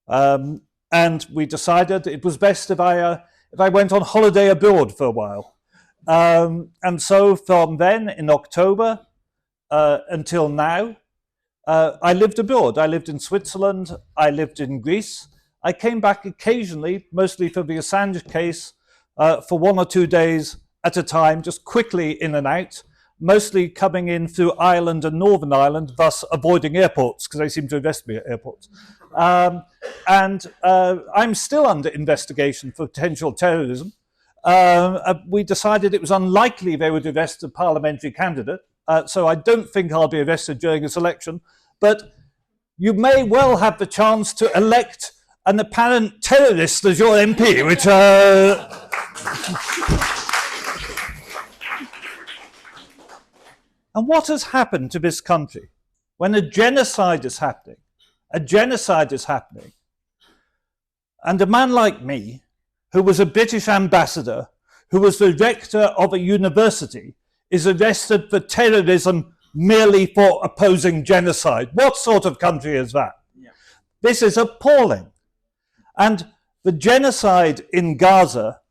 A: and we decided it was best if I went on holiday abroad for a while. And so from then, in October until now, I lived abroad. I lived in Switzerland. I lived in Greece. I came back occasionally, mostly for the Assange case, for 1 or 2 days at a time, just quickly in and out, mostly coming in through Ireland and Northern Ireland, thus avoiding airports, because they seem to arrest me at airports. And I'm still under investigation for potential terrorism. We decided it was unlikely they would arrest a parliamentary candidate, so I don't think I'll be arrested during this election. But you may well have the chance to elect an apparent terrorist as your MP, which... And what has happened to this country when a genocide is happening? And a man like me, who was a British ambassador, who was the rector of a university, is arrested for terrorism merely for opposing genocide. What sort of country is that? Yeah. This is appalling. And the genocide in Gaza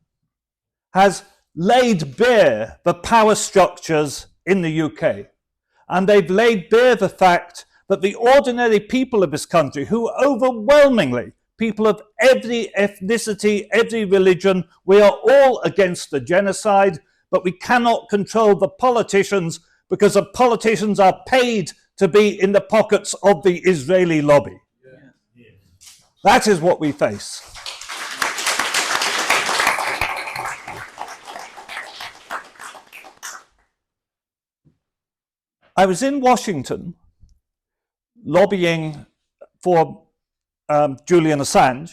A: has laid bare the power structures in the UK. And they've laid bare the fact that the ordinary people of this country, who are overwhelmingly people of every ethnicity, every religion, we are all against the genocide, but we cannot control the politicians because the politicians are paid to be in the pockets of the Israeli lobby. Yeah. That is what we face. I was in Washington lobbying for Julian Assange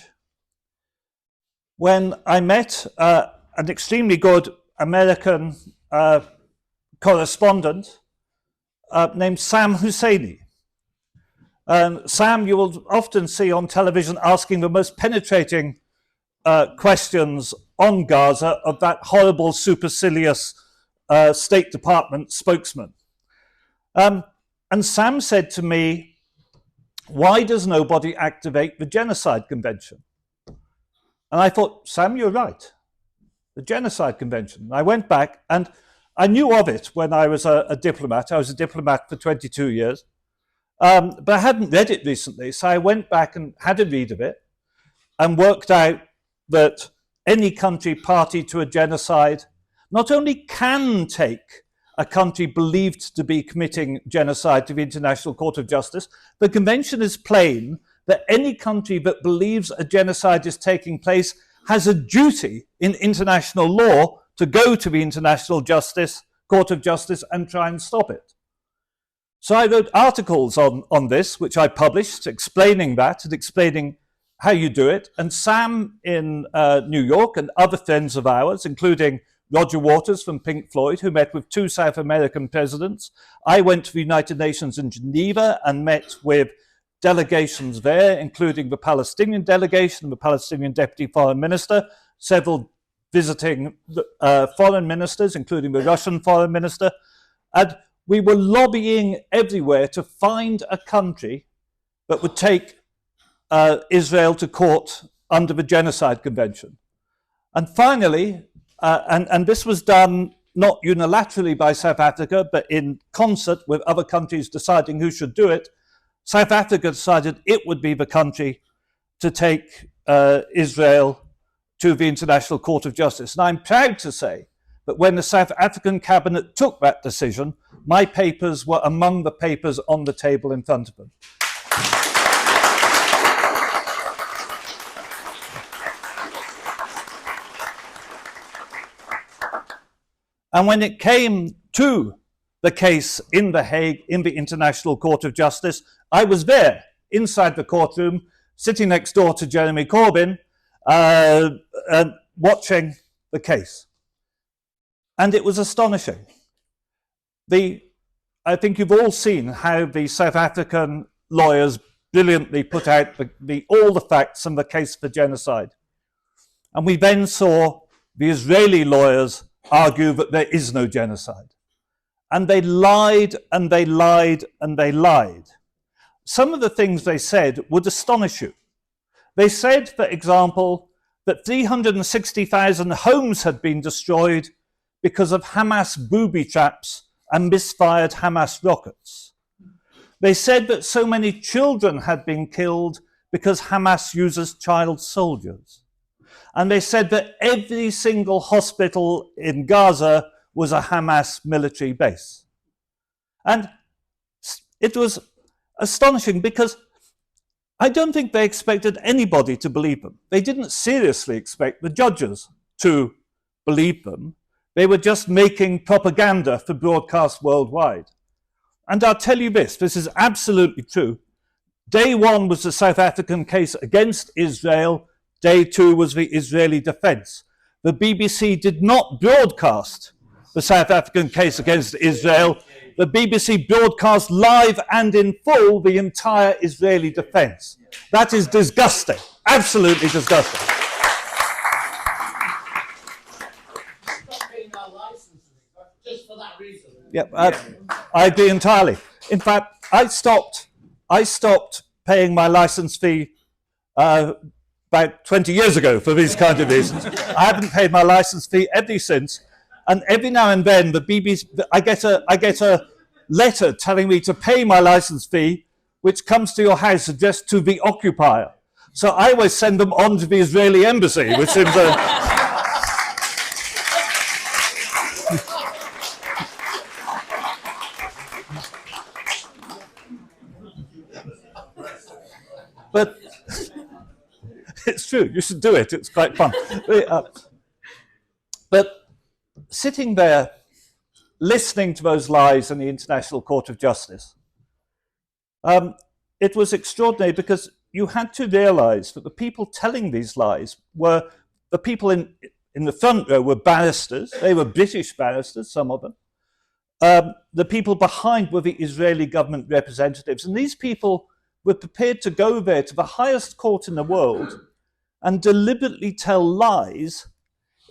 A: when I met an extremely good American correspondent named Sam Husseini. And Sam, you will often see on television asking the most penetrating questions on Gaza of that horrible, supercilious State Department spokesman. And Sam said to me, why does nobody activate the Genocide Convention? And I thought, Sam, you're right. The Genocide Convention. And I went back and I knew of it when I was a diplomat. I was a diplomat for 22 years. But I hadn't read it recently, so I went back and had a read of it and worked out that any country party to a genocide not only can take a country believed to be committing genocide to the International Court of Justice, the convention is plain that any country that believes a genocide is taking place has a duty in international law to go to the International Court of Justice and try and stop it. So I wrote articles on this, which I published, explaining that and explaining how you do it. And Sam in New York and other friends of ours, including Roger Waters from Pink Floyd, who met with 2 South American presidents. I went to the United Nations in Geneva and met with delegations there, including the Palestinian delegation, the Palestinian Deputy Foreign Minister, several visiting foreign ministers, including the Russian foreign minister. And we were lobbying everywhere to find a country that would take Israel to court under the Genocide Convention. And finally, and this was done not unilaterally by South Africa, but in concert with other countries deciding who should do it, South Africa decided it would be the country to take Israel to the International Court of Justice. And I'm proud to say that when the South African cabinet took that decision, my papers were among the papers on the table in front of them. And when it came to the case in The Hague, in the International Court of Justice, I was there, inside the courtroom, sitting next door to Jeremy Corbyn, and watching the case. And it was astonishing. I think you've all seen how the South African lawyers brilliantly put out all the facts and the case for genocide. And we then saw the Israeli lawyers argue that there is no genocide. And they lied and they lied and they lied. Some of the things they said would astonish you. They said, for example, that 360,000 homes had been destroyed because of Hamas booby traps and misfired Hamas rockets. They said that so many children had been killed because Hamas uses child soldiers. And they said that every single hospital in Gaza was a Hamas military base. And it was astonishing because I don't think they expected anybody to believe them. They didn't seriously expect the judges to believe them. They were just making propaganda for broadcast worldwide. And I'll tell you this is absolutely true. Day one was the South African case against Israel. Day two was the Israeli defense. The BBC did not broadcast the South African case against Israel. The BBC broadcast live and in full the entire Israeli defense. That is disgusting, absolutely disgusting.
D: Just for that reason.
A: Yep, I agree entirely. In fact, I stopped paying my license fee about 20 years ago for these kind of reasons. I haven't paid my license fee ever since. And every now and then, the BBC, I get a letter telling me to pay my license fee, which comes to your house addressed to the occupier. So I always send them on to the Israeli embassy, which seems But it's true, you should do it, it's quite fun. But sitting there, listening to those lies in the International Court of Justice, it was extraordinary because you had to realize that the people telling these lies were, the people in the front row were barristers, they were British barristers, some of them, the people behind were the Israeli government representatives. And these people were prepared to go there to the highest court in the world and deliberately tell lies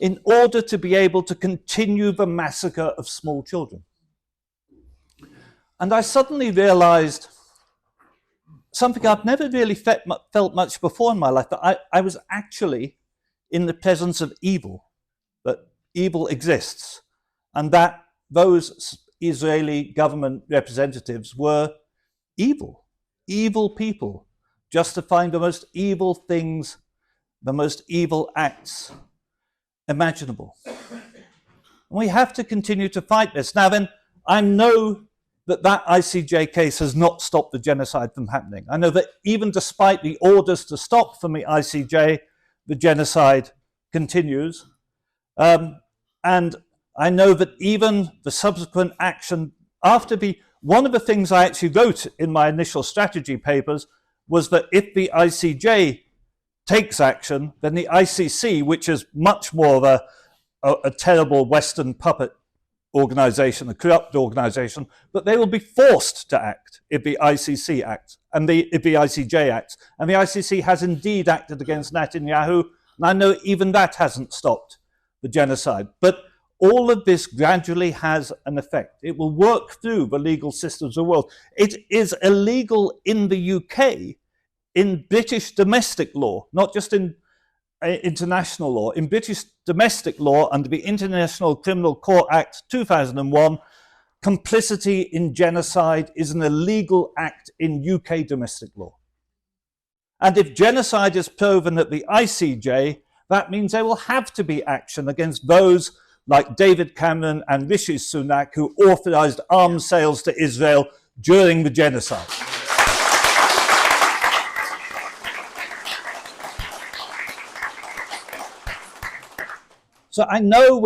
A: in order to be able to continue the massacre of small children. And I suddenly realized something I've never really felt much before in my life, that I was actually in the presence of evil, that evil exists, and that those Israeli government representatives were evil people, justifying the most evil things, the most evil acts imaginable. And we have to continue to fight this. Now then, I know that ICJ case has not stopped the genocide from happening. I know that even despite the orders to stop from the ICJ, the genocide continues. And I know that even the subsequent action after one of the things I actually wrote in my initial strategy papers was that if the ICJ takes action, then the ICC, which is much more of a terrible Western puppet organization, a corrupt organization, but they will be forced to act if the ICC acts, and if the ICJ acts. And the ICC has indeed acted against Netanyahu, and I know even that hasn't stopped the genocide. But all of this gradually has an effect. It will work through the legal systems of the world. It is illegal in the UK, in British domestic law, not just in international law. In British domestic law, under the International Criminal Court Act 2001, complicity in genocide is an illegal act in UK domestic law. And if genocide is proven at the ICJ, that means there will have to be action against those like David Cameron and Rishi Sunak, who authorized arms sales to Israel during the genocide. So I know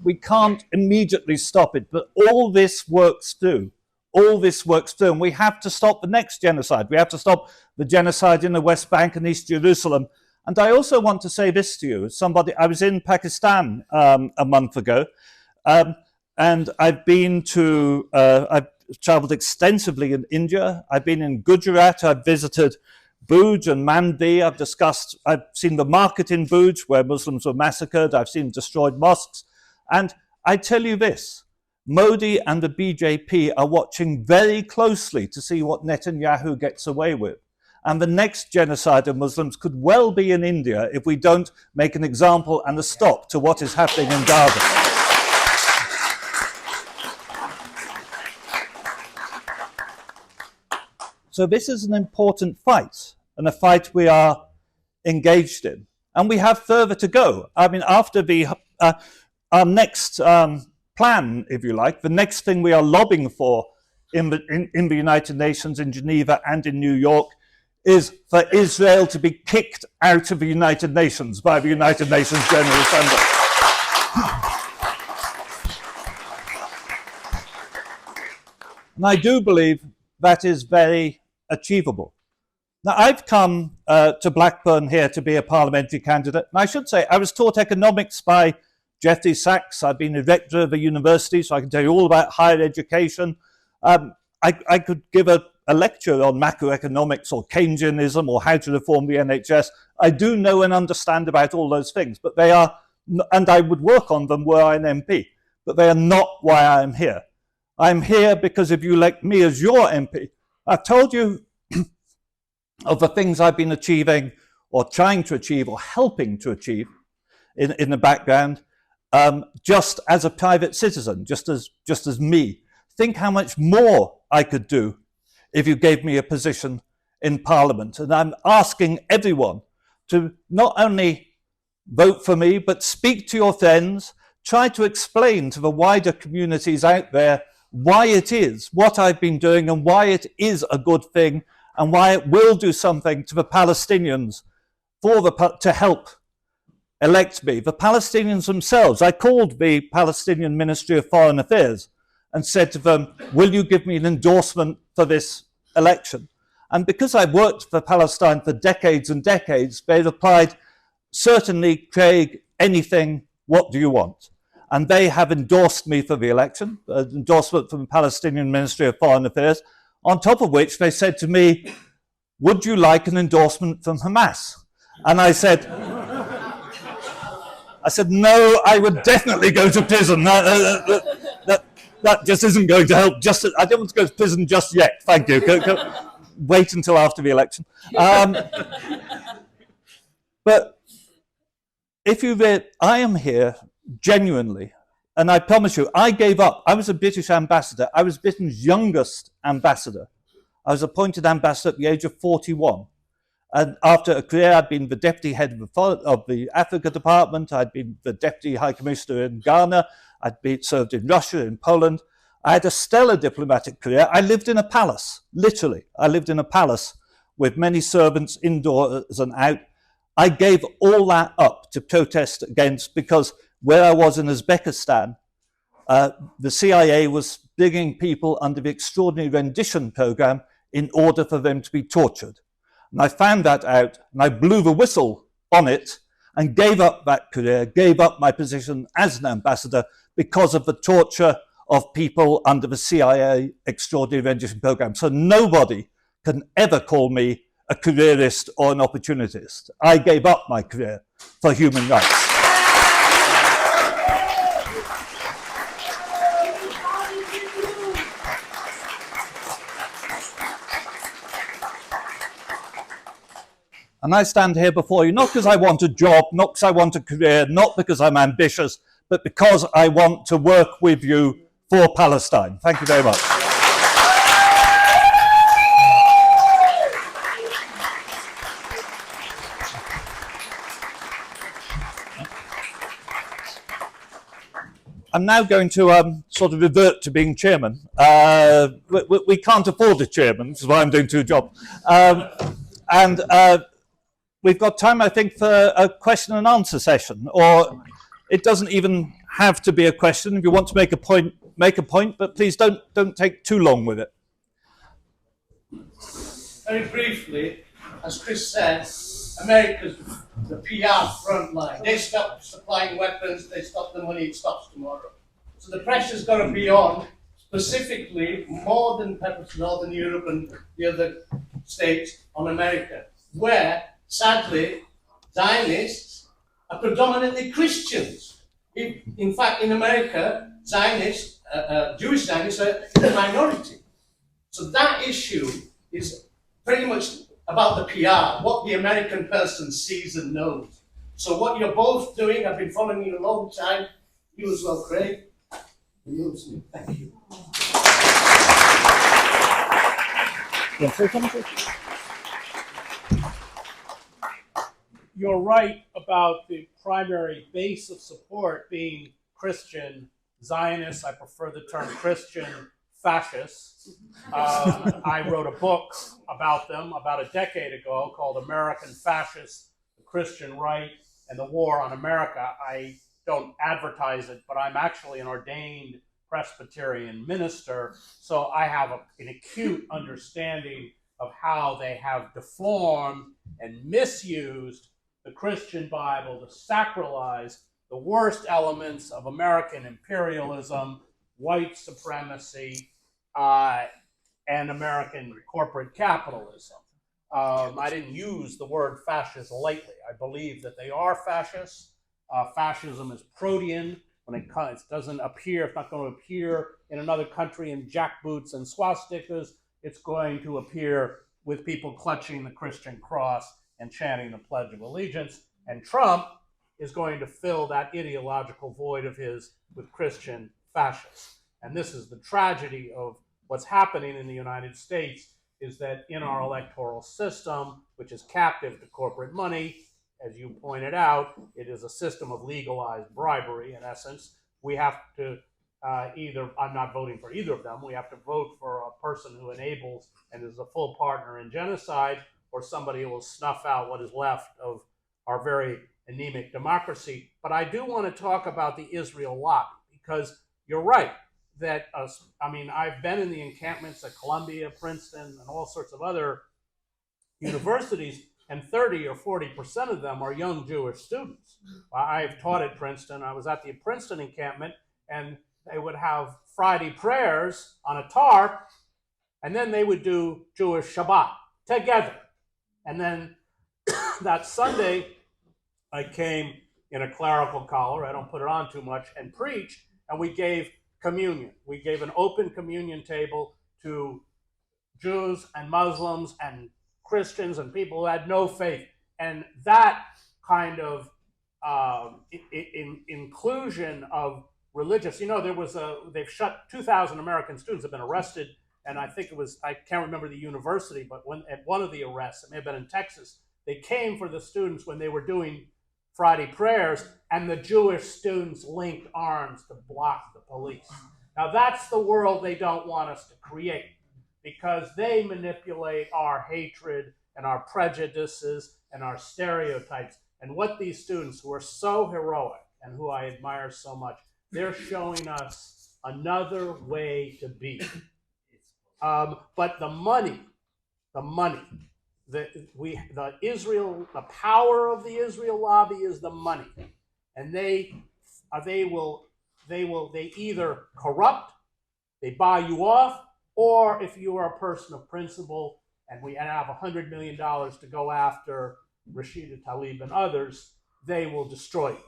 A: we can't immediately stop it, but all this works through. All this works through, and we have to stop the next genocide. We have to stop the genocide in the West Bank and East Jerusalem. And I also want to say this to you. I was in Pakistan a month ago, and I've traveled extensively in India. I've been in Gujarat. I've visited Bhuj and Mandi. I've seen the market in Bhuj where Muslims were massacred. I've seen destroyed mosques. And I tell you this, Modi and the BJP are watching very closely to see what Netanyahu gets away with. And the next genocide of Muslims could well be in India if we don't make an example and a stop to what is happening in Gaza. So this is an important fight, and a fight we are engaged in. And we have further to go. I mean, after our next plan, if you like, the next thing we are lobbying for in the United Nations, in Geneva and in New York, is for Israel to be kicked out of the United Nations by the United Nations General Assembly. And I do believe that is very achievable. Now, I've come to Blackburn here to be a parliamentary candidate, and I should say I was taught economics by Jeffrey Sachs. I've been a rector of a university, so I can tell you all about higher education. I could give a lecture on macroeconomics or Keynesianism or how to reform the NHS. I do know and understand about all those things, but they are, and I would work on them were I an MP, but they are not why I am here. I'm here because if you elect me as your MP, I've told you of the things I've been achieving or trying to achieve or helping to achieve in the background, just as a private citizen, just as me. Think how much more I could do if you gave me a position in Parliament. And I'm asking everyone to not only vote for me, but speak to your friends, try to explain to the wider communities out there why it is, what I've been doing, and why it is a good thing, and why it will do something to the Palestinians to help elect me. The Palestinians themselves, I called the Palestinian Ministry of Foreign Affairs and said to them, will you give me an endorsement for this election? And because I've worked for Palestine for decades and decades, they replied, certainly, Craig, anything, what do you want? and they have endorsed me for the election, endorsement from the Palestinian Ministry of Foreign Affairs, on top of which they said to me, would you like an endorsement from Hamas? And I said, no, I would definitely go to prison. That just isn't going to help. I don't want to go to prison just yet. Thank you. Wait until after the election. But if you read, I am here genuinely, and I promise you, I gave up. I was a British ambassador. I was Britain's youngest ambassador. I was appointed ambassador at the age of 41. And after a career, I'd been the deputy head of the Africa department. I'd been the deputy high commissioner in Ghana. I'd served in Russia, in Poland. I had a stellar diplomatic career. I lived in a palace, literally. I lived in a palace with many servants indoors and out. I gave all that up to protest against, because where I was in Uzbekistan, the CIA was bringing people under the extraordinary rendition program in order for them to be tortured. And I found that out, and I blew the whistle on it and gave up that career, gave up my position as an ambassador because of the torture of people under the CIA extraordinary rendition program. So nobody can ever call me a careerist or an opportunist. I gave up my career for human rights. And I stand here before you not because I want a job, not because I want a career, not because I'm ambitious, but because I want to work with you for Palestine. Thank you very much. I'm now going to sort of revert to being chairman. We can't afford a chairman, which is why I'm doing two jobs. We've got time, I think, for a question and answer session, or it doesn't even have to be a question. If you want to make a point, but please don't take too long with it.
D: Very briefly, as Chris said, America's the PR front line. They stop supplying weapons, they stop the money, it stops tomorrow. So the pressure's got to be on, specifically more than perhaps Northern Europe and the other states, on America, where sadly, Zionists are predominantly Christians. In fact, in America, Zionists, Jewish Zionists are in the minority. So that issue is pretty much about the PR, what the American person sees and knows. So what you're both doing, I've been following you a long time, you as well, Craig. Thank you.
B: You're right about the primary base of support being Christian Zionists. I prefer the term Christian fascists. I wrote a book about them about a decade ago called American Fascists, the Christian Right, and the War on America. I don't advertise it, but I'm actually an ordained Presbyterian minister, so I have an acute understanding of how they have deformed and misused the Christian Bible to sacralize the worst elements of American imperialism, white supremacy, and American corporate capitalism. I didn't use the word fascist lightly. I believe that they are fascists. Fascism is protean. When it doesn't appear, it's not going to appear in another country in jackboots and swastikas. It's going to appear with people clutching the Christian cross and chanting the Pledge of Allegiance. And Trump is going to fill that ideological void of his with Christian fascists. And this is the tragedy of what's happening in the United States, is that in our electoral system, which is captive to corporate money, as you pointed out, it is a system of legalized bribery, in essence. We have to I'm not voting for either of them, we have to vote for a person who enables and is a full partner in genocide, or somebody who will snuff out what is left of our very anemic democracy. But I do want to talk about the Israel lobby, because you're right that, I've been in the encampments at Columbia, Princeton, and all sorts of other universities, and 30 or 40% of them are young Jewish students. I've taught at Princeton. I was at the Princeton encampment, and they would have Friday prayers on a tarp, and then they would do Jewish Shabbat together. And then that Sunday, I came in a clerical collar, I don't put it on too much, and preached, and we gave communion. We gave an open communion table to Jews and Muslims and Christians and people who had no faith. And that kind of inclusion of religious, they've shut 2,000 American students have been arrested, and I think it was, I can't remember the university, but at one of the arrests, it may have been in Texas, they came for the students when they were doing Friday prayers, and the Jewish students linked arms to block the police. Now that's the world they don't want us to create, because they manipulate our hatred and our prejudices and our stereotypes. And what these students who are so heroic and who I admire so much, they're showing us another way to be. But the power of the Israel lobby is the money, and they either corrupt, they buy you off, or if you are a person of principle, and we have $100 million to go after Rashida Tlaib and others, they will destroy you.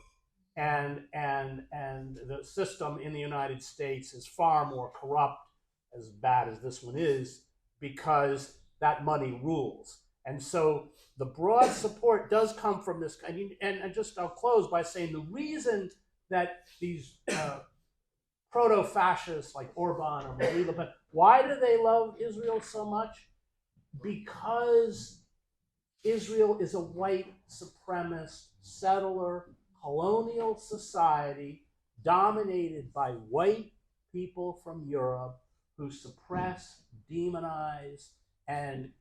B: And the system in the United States is far more corrupt, as bad as this one is, because that money rules. And so the broad support does come from this. And just I'll close by saying the reason that these proto-fascists like Orban or Marine Le Pen, why do they love Israel so much? Because Israel is a white supremacist, settler, colonial society dominated by white people from Europe who suppress, demonize, and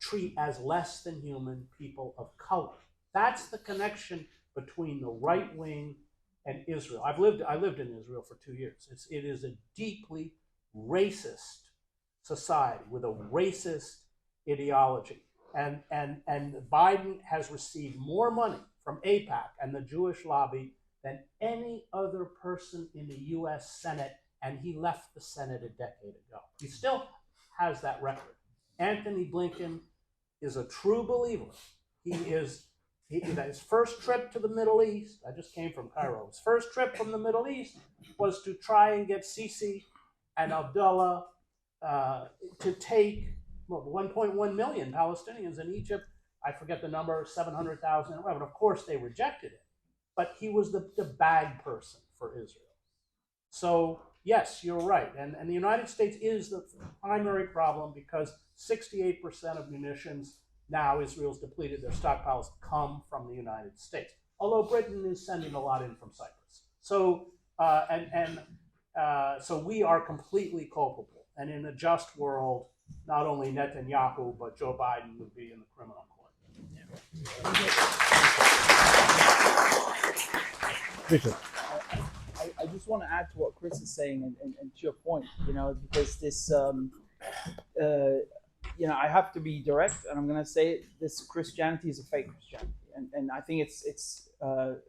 B: treat as less than human people of color. That's the connection between the right wing and Israel. I lived in Israel for 2 years. It is a deeply racist society with a racist ideology. And Biden has received more money from AIPAC and the Jewish lobby than any other person in the US Senate, and he left the Senate a decade ago. He still has that record. Anthony Blinken is a true believer. His first trip to the Middle East, I just came from Cairo, his first trip from the Middle East was to try and get Sisi and Abdullah to take 1.1 million Palestinians in Egypt. I forget the number, 700,000, but of course they rejected it. But he was the bag person for Israel. So yes, you're right. And the United States is the primary problem because 68% of munitions, now Israel's depleted their stockpiles, come from the United States. Although Britain is sending a lot in from Cyprus. So, so we are completely culpable. And in a just world, not only Netanyahu, but Joe Biden would be in the criminal court.
C: I just want to add to what Chris is saying and to your point, because this, I have to be direct, and I'm going to say it, this Christianity is a fake Christianity. And I think it's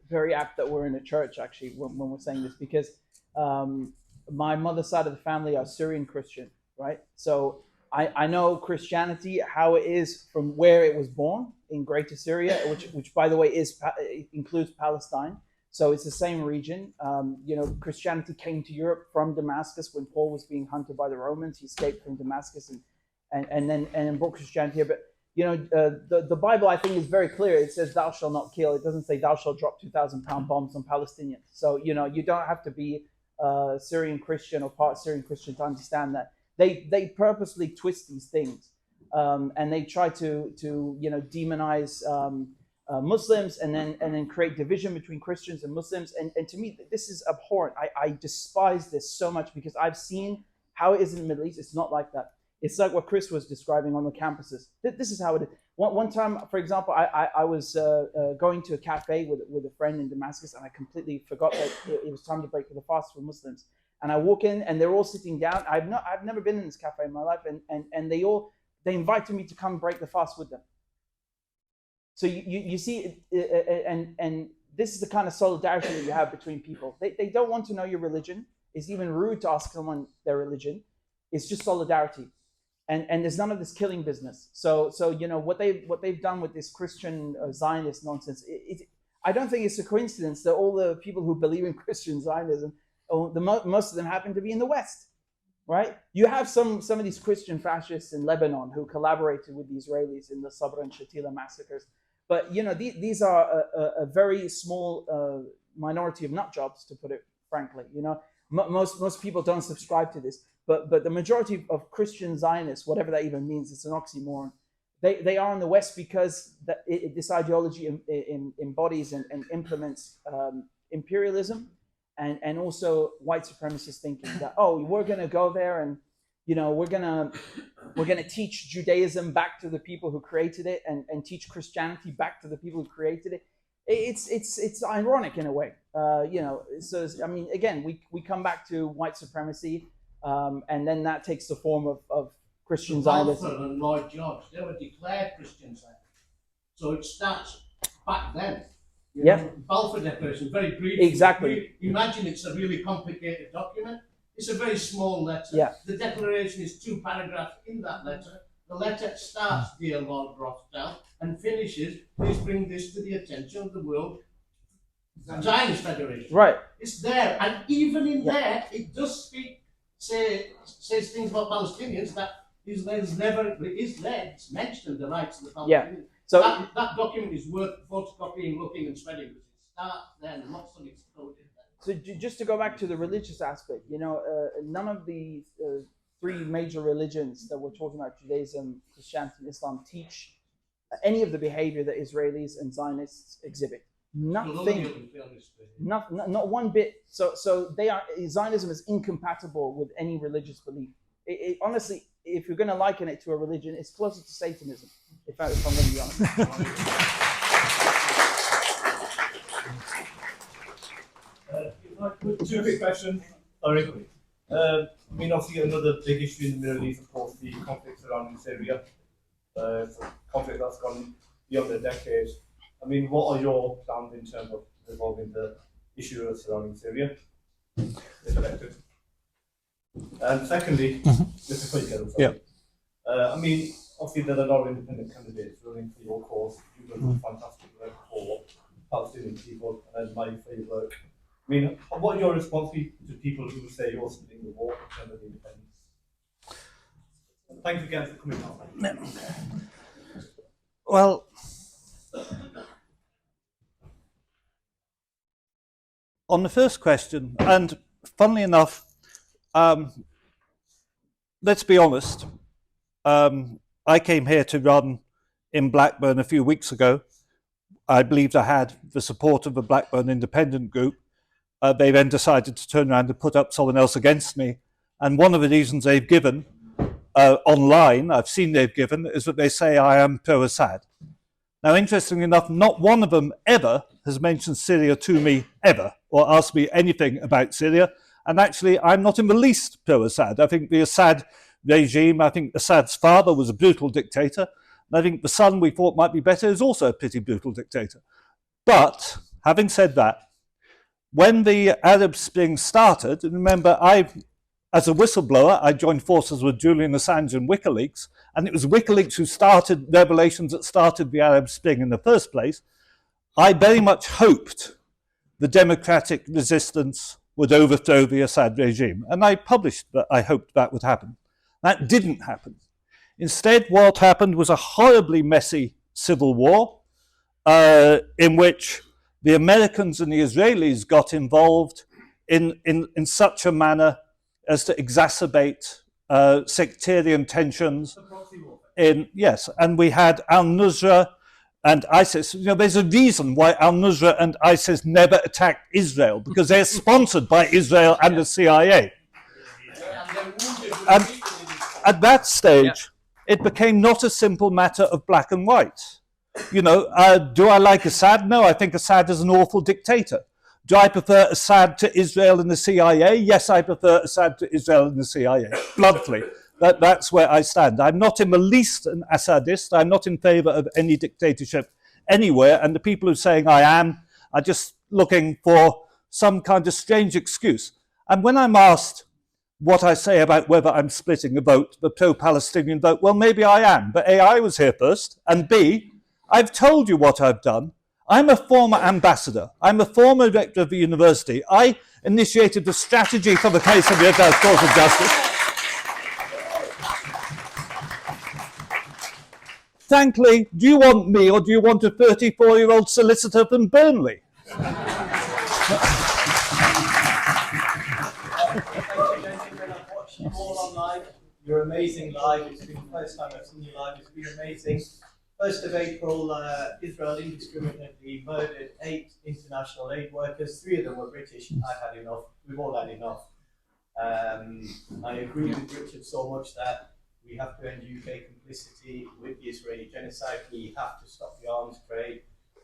C: very apt that we're in a church, actually, when we're saying this, because my mother's side of the family are Syrian Christian, right? So I know Christianity, how it is from where it was born in Greater Syria, which by the way includes Palestine. So it's the same region. Christianity came to Europe from Damascus when Paul was being hunted by the Romans. He escaped from Damascus and then brought Christianity here. But the Bible, I think, is very clear. It says, "Thou shalt not kill." It doesn't say, "Thou shalt drop 2,000-pound bombs on Palestinians." So you don't have to be Syrian Christian or part Syrian Christian to understand that. They purposely twist these things, and they try to demonize Muslims and then create division between Christians and Muslims. And to me, this is abhorrent. I despise this so much because I've seen how it is in the Middle East. It's not like that. It's like what Chris was describing on the campuses. This is how it is. One time, for example, I was going to a cafe with a friend in Damascus, and I completely forgot that it was time to break the fast for Muslims. And I walk in, and they're all sitting down. I've never been in this cafe in my life, and they invited me to come break the fast with them. So you see, and this is the kind of solidarity that you have between people. They don't want to know your religion. It's even rude to ask someone their religion. It's just solidarity. And there's none of this killing business. So you know what they've done with this Christian Zionist nonsense. I don't think it's a coincidence that all the people who believe in Christian Zionism, most of them happen to be in the West, right? You have some of these Christian fascists in Lebanon who collaborated with the Israelis in the Sabra and Shatila massacres. But you know these are a very small minority of nut jobs, to put it frankly. You know, most people don't subscribe to this. But the majority of Christian Zionists, whatever that even means, it's an oxymoron. They are in the West because this ideology embodies and implements imperialism and also white supremacist thinking that, oh, we're going to go there and, you know, we're going to teach Judaism back to the people who created it and teach Christianity back to the people who created it. It's ironic in a way, you know. So I mean, again, we come back to white supremacy. And then that takes the form of Christian Zionism.
D: Balfour and Lloyd George, they were declared Christian Zionists. So it starts back then.
C: Yeah.
D: Balfour Declaration, very briefly.
C: Exactly.
D: Imagine it's a really complicated document. It's a very small letter.
C: Yeah.
D: The declaration is 2 paragraphs in that letter. The letter starts, "Dear Lord Rothschild," and finishes, "Please bring this to the attention of the World Zionist Federation."
C: Right.
D: It's there. And even in there, it does says things about Palestinians that Israel's never it's mentioned the rights of the Palestinians.
C: Yeah. So
D: that document is worth photocopying, looking, and spreading because it starts then and lots of it's coded there.
C: So just to go back to the religious aspect, you know, none of the 3 major religions that we're talking about, Judaism, Christianity, and Islam, teach any of the behavior that Israelis and Zionists exhibit. Nothing, not one bit. So Zionism is incompatible with any religious belief. Honestly, if you're going to liken it to a religion, it's closer to Satanism, if I'm going to be honest.
E: Two quick questions, very quick. I mean, obviously, another big issue in the Middle East, of course, the conflict surrounding Syria. Conflict that's gone beyond a decade. I mean, what are your plans in terms of resolving the issue surrounding Syria, if elected? And secondly, just before you get on,
A: Yeah.
E: I mean, obviously there are a lot of independent candidates running for your cause. You've done fantastic work for Palestinian people, and admire for your work. I mean, what are your responses to people who say you're splitting the war in terms of independence? Thanks again for coming on.
A: Well, on the first question, and funnily enough, let's be honest, I came here to run in Blackburn a few weeks ago. I believed I had the support of the Blackburn independent group. They then decided to turn around and put up someone else against me. And one of the reasons they've given online, I've seen they've given, is that they say I am pro-Assad. Now, interestingly enough, not one of them ever has mentioned Syria to me, ever, or asked me anything about Syria. And actually, I'm not in the least pro-Assad. I think the Assad regime, I think Assad's father was a brutal dictator. And I think the son we thought might be better is also a pretty brutal dictator. But, having said that, when the Arab Spring started, and remember, as a whistleblower, I joined forces with Julian Assange and WikiLeaks, and it was WikiLeaks who started revelations that started the Arab Spring in the first place. I very much hoped the democratic resistance would overthrow the Assad regime, and I published that I hoped that would happen. That didn't happen. Instead, what happened was a horribly messy civil war in which the Americans and the Israelis got involved in such a manner as to exacerbate sectarian tensions. Yes, and we had al-Nusra and ISIS. You know, there's a reason why al-Nusra and ISIS never attacked Israel, because they're sponsored by Israel and the CIA. And at that stage, it became not a simple matter of black and white. You know, do I like Assad? No, I think Assad is an awful dictator. Do I prefer Assad to Israel and the CIA? Yes, I prefer Assad to Israel and the CIA, bluntly. That's where I stand. I'm not in the least an Assadist. I'm not in favor of any dictatorship anywhere, and the people who are saying I am are just looking for some kind of strange excuse. And when I'm asked what I say about whether I'm splitting the vote, the pro-Palestinian vote, well, maybe I am, but A, I was here first, and B, I've told you what I've done. I'm a former ambassador. I'm a former rector of the university. I initiated the strategy for the case of the Advanced Court of Justice. Frankly, do you want me or do you want a 34-year-old solicitor from Burnley?
F: You're amazing live. It's been the first time I've seen you live. It's been amazing. 1st of April, Israel indiscriminately murdered 8 international aid workers. 3 of them were British. I've had enough. We've all had enough. I agree with Richard so much that we have to end UK complicity with the Israeli genocide. We have to stop the arms trade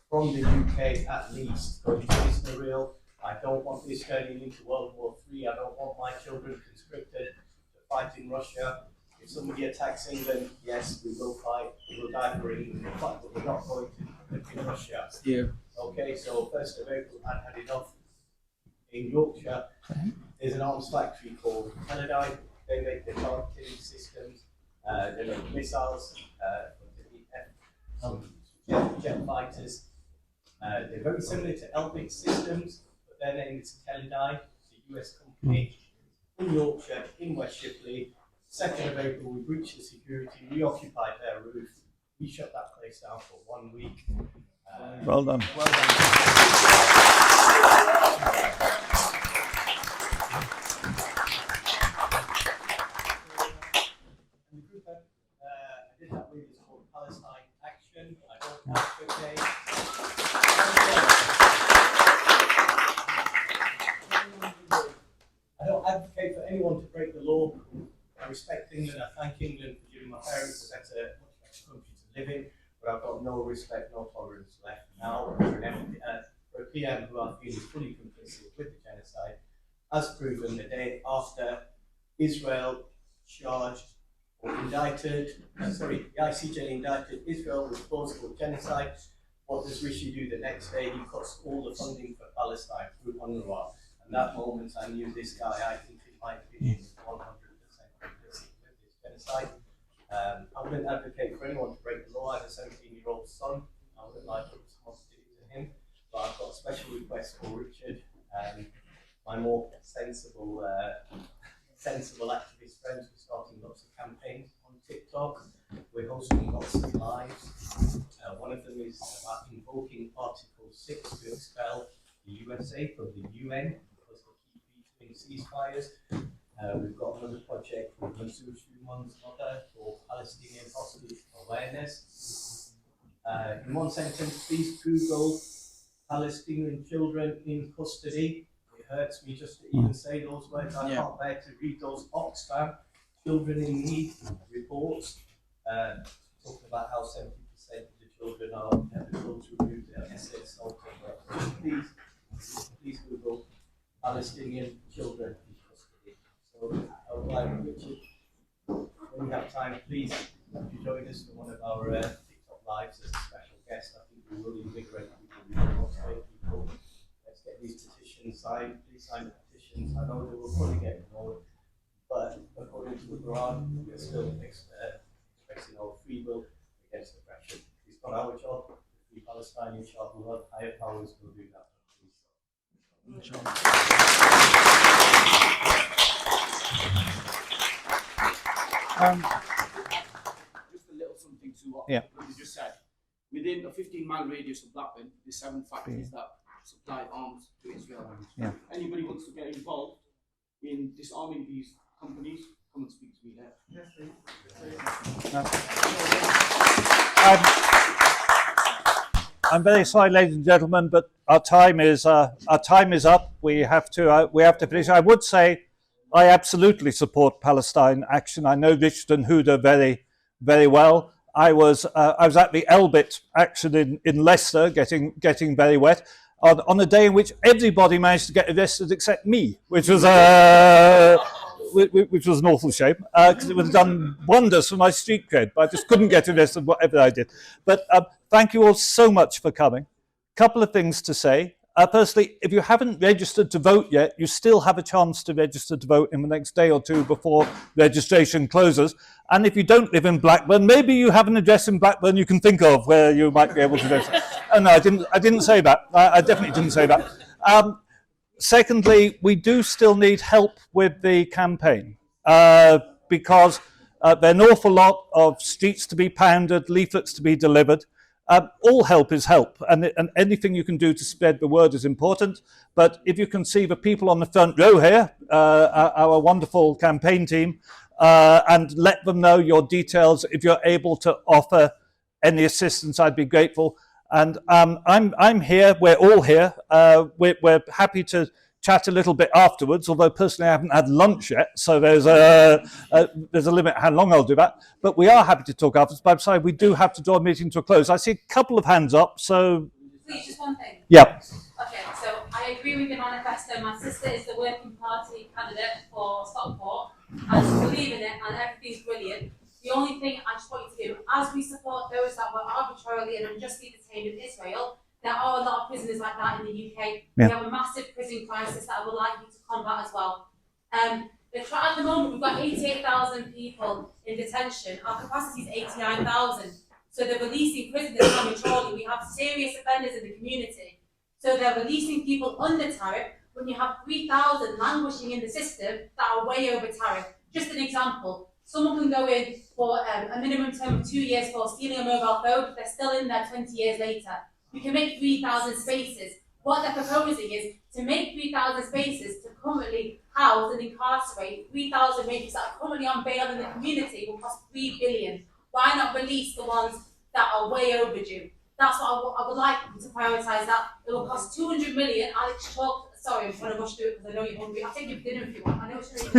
F: from the UK at least going to Israel. I don't want this turning into World War III. I don't want my children conscripted to fight in Russia. If somebody attacks England, yes, we will fight. We will die for England, but we're not going to live in Russia.
C: Yeah.
F: Okay, so 1st of April, I've had enough. In Yorkshire, there's an arms factory called Candidacy. They make the targeting systems. They make missiles for the jet fighters. They're very similar to Elbit Systems, but their name is Candidacy. It's a US company in Yorkshire, in West Shipley. 2nd of April, we breached the security, we occupied their roof, we shut that place down for 1 week.
A: Well done.
F: Well done. And the group I did that with is called Palestine Action. I don't advocate. I don't advocate for anyone to break the law. I respect England. I thank England for giving my parents a much better country to live in, but I've got no respect, no tolerance left now for a PM who I feel is fully complicit with the genocide, as proven the day after Israel charged or indicted, the ICJ indicted Israel with plausible genocide. What does Rishi do the next day? He cuts all the funding for Palestine through UNRWA. And that moment I knew this guy, I think in my opinion, is 100% complicit with this genocide. I wouldn't advocate for anyone to break the law. I have a 17-year-old son. I wouldn't like to responsibility to him. But I've got a special request for Richard, my more sensible activist friends. We're starting lots of campaigns on TikTok. We're hosting lots of lives. One of them is about invoking Article 6 to expel the USA from the UN because they keep vetoing ceasefires. We've got another project with Mansour Shuman's mother for Palestinian hostage awareness. In one sentence, please Google Palestinian children in custody. It hurts me just to even say those words. I can't bear to read those Oxfam Children in Need reports talking about how 70% of the children are those removed SS Please Google Palestinian children in custody. So I would like Richard, when you have time, please join us for one of our TikTok lives as a special guest. I think we will invigorate people, we will motivate people. Let's get these petitions signed. Please sign the petitions. I know they will probably get ignored, but according to the Quran, we're still expressing our free will against oppression. It's not our job. The Palestinian shall have higher powers will do that.
G: Just a little something to what
A: Yeah.
G: you just said. Within a 15-mile radius of Blackburn, there's 7 factories that supply arms to Israel.
A: Yeah.
G: Anybody wants to get involved in disarming these companies, come and speak to me there. Yes,
A: I'm very sorry, ladies and gentlemen, but our time is up. We have to finish. I would say I absolutely support Palestine Action. I know Richard and Huda very, very well. I was at the Elbit Action in Leicester, getting very wet on a day in which everybody managed to get arrested except me, which was which was an awful shame, because it would have done wonders for my street cred, but I just couldn't get arrested, whatever I did. But thank you all so much for coming. Couple of things to say. Firstly, if you haven't registered to vote yet, you still have a chance to register to vote in the next day or two before registration closes. And if you don't live in Blackburn, maybe you have an address in Blackburn you can think of where you might be able to register. Oh, no, I didn't say that. I definitely didn't say that. Secondly, we do still need help with the campaign because there are an awful lot of streets to be pounded, leaflets to be delivered. All help is help, and anything you can do to spread the word is important. But if you can see the people on the front row here, our wonderful campaign team, and let them know your details, if you're able to offer any assistance, I'd be grateful. And I'm here, we're all here, we're happy to chat a little bit afterwards, although personally I haven't had lunch yet, so there's a limit how long I'll do that. But we are happy to talk afterwards, but I'm sorry, we do have to draw a meeting to a close. I see a couple of hands up, so...
H: Please, just one thing.
A: Yeah.
H: Okay, so I agree with your manifesto. My sister is the working party candidate for Stockport, and I believe in it, and everything's brilliant. The only thing I just want you to do, as we support those that were arbitrarily and unjustly detained in Israel, there are a lot of prisoners like that in the UK.
A: Yeah.
H: We have a massive prison crisis that I would like you to combat as well. At the moment, we've got 88,000 people in detention. Our capacity is 89,000. So they're releasing prisoners prematurely. We have serious offenders in the community. So they're releasing people under tariff when you have 3,000 languishing in the system that are way over tariff. Just an example. Someone can go in for a minimum term of 2 years for stealing a mobile phone. They're still in there 20 years later. We can make 3,000 spaces. What they're proposing is to make 3,000 spaces to currently house and incarcerate 3,000 rapists that are currently on bail in the community will cost $3 billion. Why not release the ones that are way overdue? That's what I would like to prioritise that. It will cost 200 million. Alex Chalk, sorry, I'm trying to rush through it because I know you're hungry. I'll take you for dinner if you want. I know it's really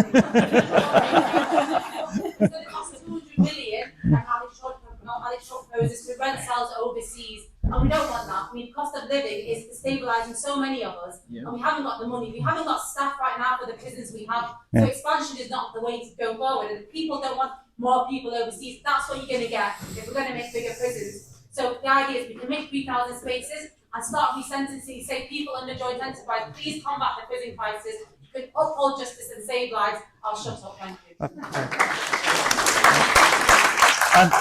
H: It's going to cost 200 million, and Alex Chalk proposes to rent cells overseas. And we don't want that. I mean, cost of living is destabilising so many of us, and we haven't got the money. We haven't got staff right now for the prisons we have. So expansion is not the way to go forward. And if people don't want more people overseas, that's what you're going to get if we're going to make bigger prisons. So the idea is we can make 3,000 spaces and start resentencing, say people under joint enterprise, please combat the prison crisis. You can uphold justice and save lives. I'll shut up, thank you.
A: And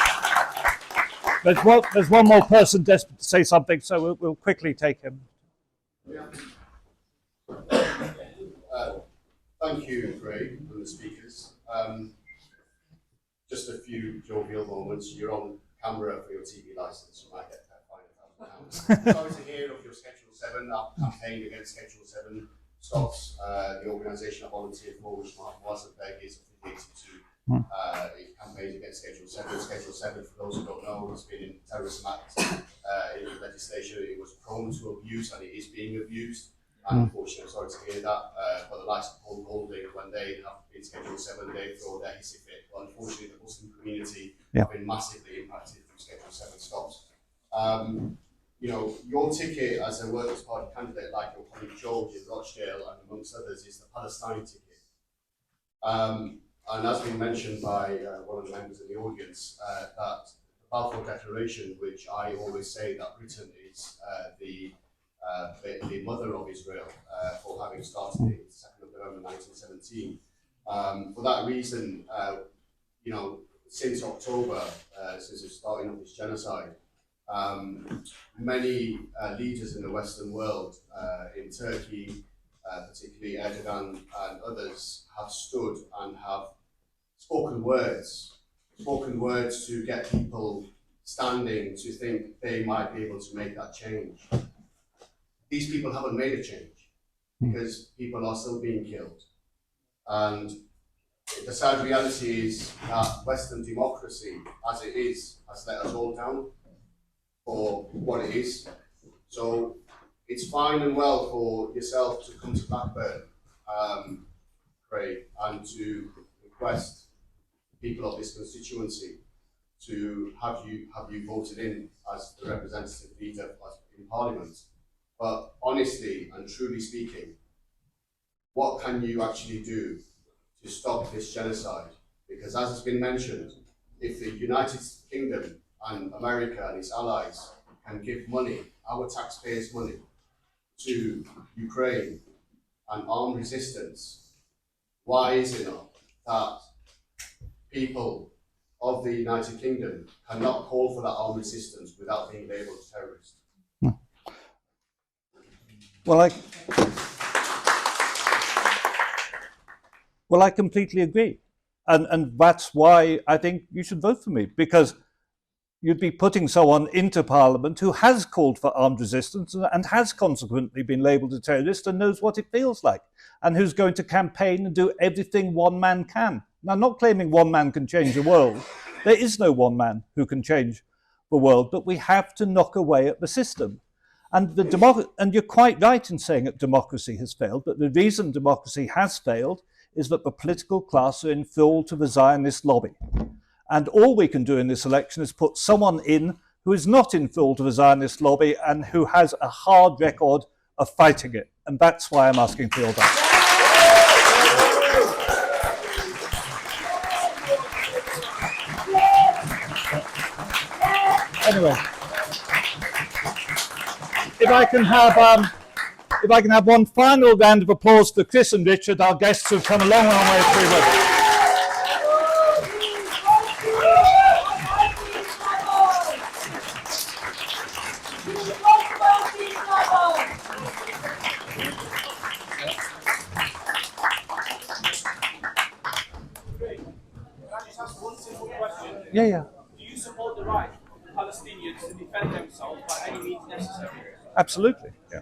A: there's one more person desperate to say something, so we'll quickly take him.
I: Thank you, Craig, and the speakers. Just a few jovial moments. You're on camera for your TV license. You might get £5,000. Sorry to hear of your Schedule 7. I've campaigned against Schedule 7 stops. The organisation I volunteered for, which Mark was at Beg, is affiliated to it campaigns against Schedule 7. Schedule 7, for those who don't know, has been in terrorism act in legislation. It was prone to abuse and it is being abused. And unfortunately, I'm sorry to hear that. For the likes of Paul Golding, when they have been Schedule 7, they throw their hissy fit. But unfortunately, the Muslim community have been massively impacted through Schedule 7 stops. You know, your ticket as a Workers' Party candidate, like your colleague George in Rochdale and amongst others, is the Palestine ticket. And as been mentioned by one of the members in the audience, that the Balfour Declaration, which I always say that Britain is the mother of Israel for having started it 2nd of November 1917. For that reason, you know, since October, since the starting of this genocide, many leaders in the Western world, in Turkey, particularly Erdogan and others, have stood and have spoken words to get people standing to think they might be able to make that change. These people haven't made a change because people are still being killed. And the sad reality is that Western democracy, as it is, has let us all down for what it is. So it's fine and well for yourself to come to Blackburn, Craig, and to request people of this constituency to have you voted in as the representative leader in Parliament. But honestly and truly speaking, what can you actually do to stop this genocide. Because as has been mentioned, if the United Kingdom and America and its allies can give money, our taxpayers' money, to Ukraine and armed resistance, why is it not that people of the United Kingdom cannot call for that armed resistance without being labelled as terrorists?
A: Well, I completely agree. And that's why I think you should vote for me, because you'd be putting someone into Parliament who has called for armed resistance and has consequently been labelled a terrorist and knows what it feels like, and who's going to campaign and do everything one man can. Now, I'm not claiming one man can change the world. There is no one man who can change the world, but we have to knock away at the system. And you're quite right in saying that democracy has failed, but the reason democracy has failed is that the political class are in full to the Zionist lobby. And all we can do in this election is put someone in who is not in full to the Zionist lobby and who has a hard record of fighting it. And that's why I'm asking for your vote. Anyway, if I can have one final round of applause for Chris and Richard, our guests who've come a long, long way through with us. Yeah.
J: Do you support the right of Palestinians to defend themselves by any means necessary?
A: Absolutely. Yeah.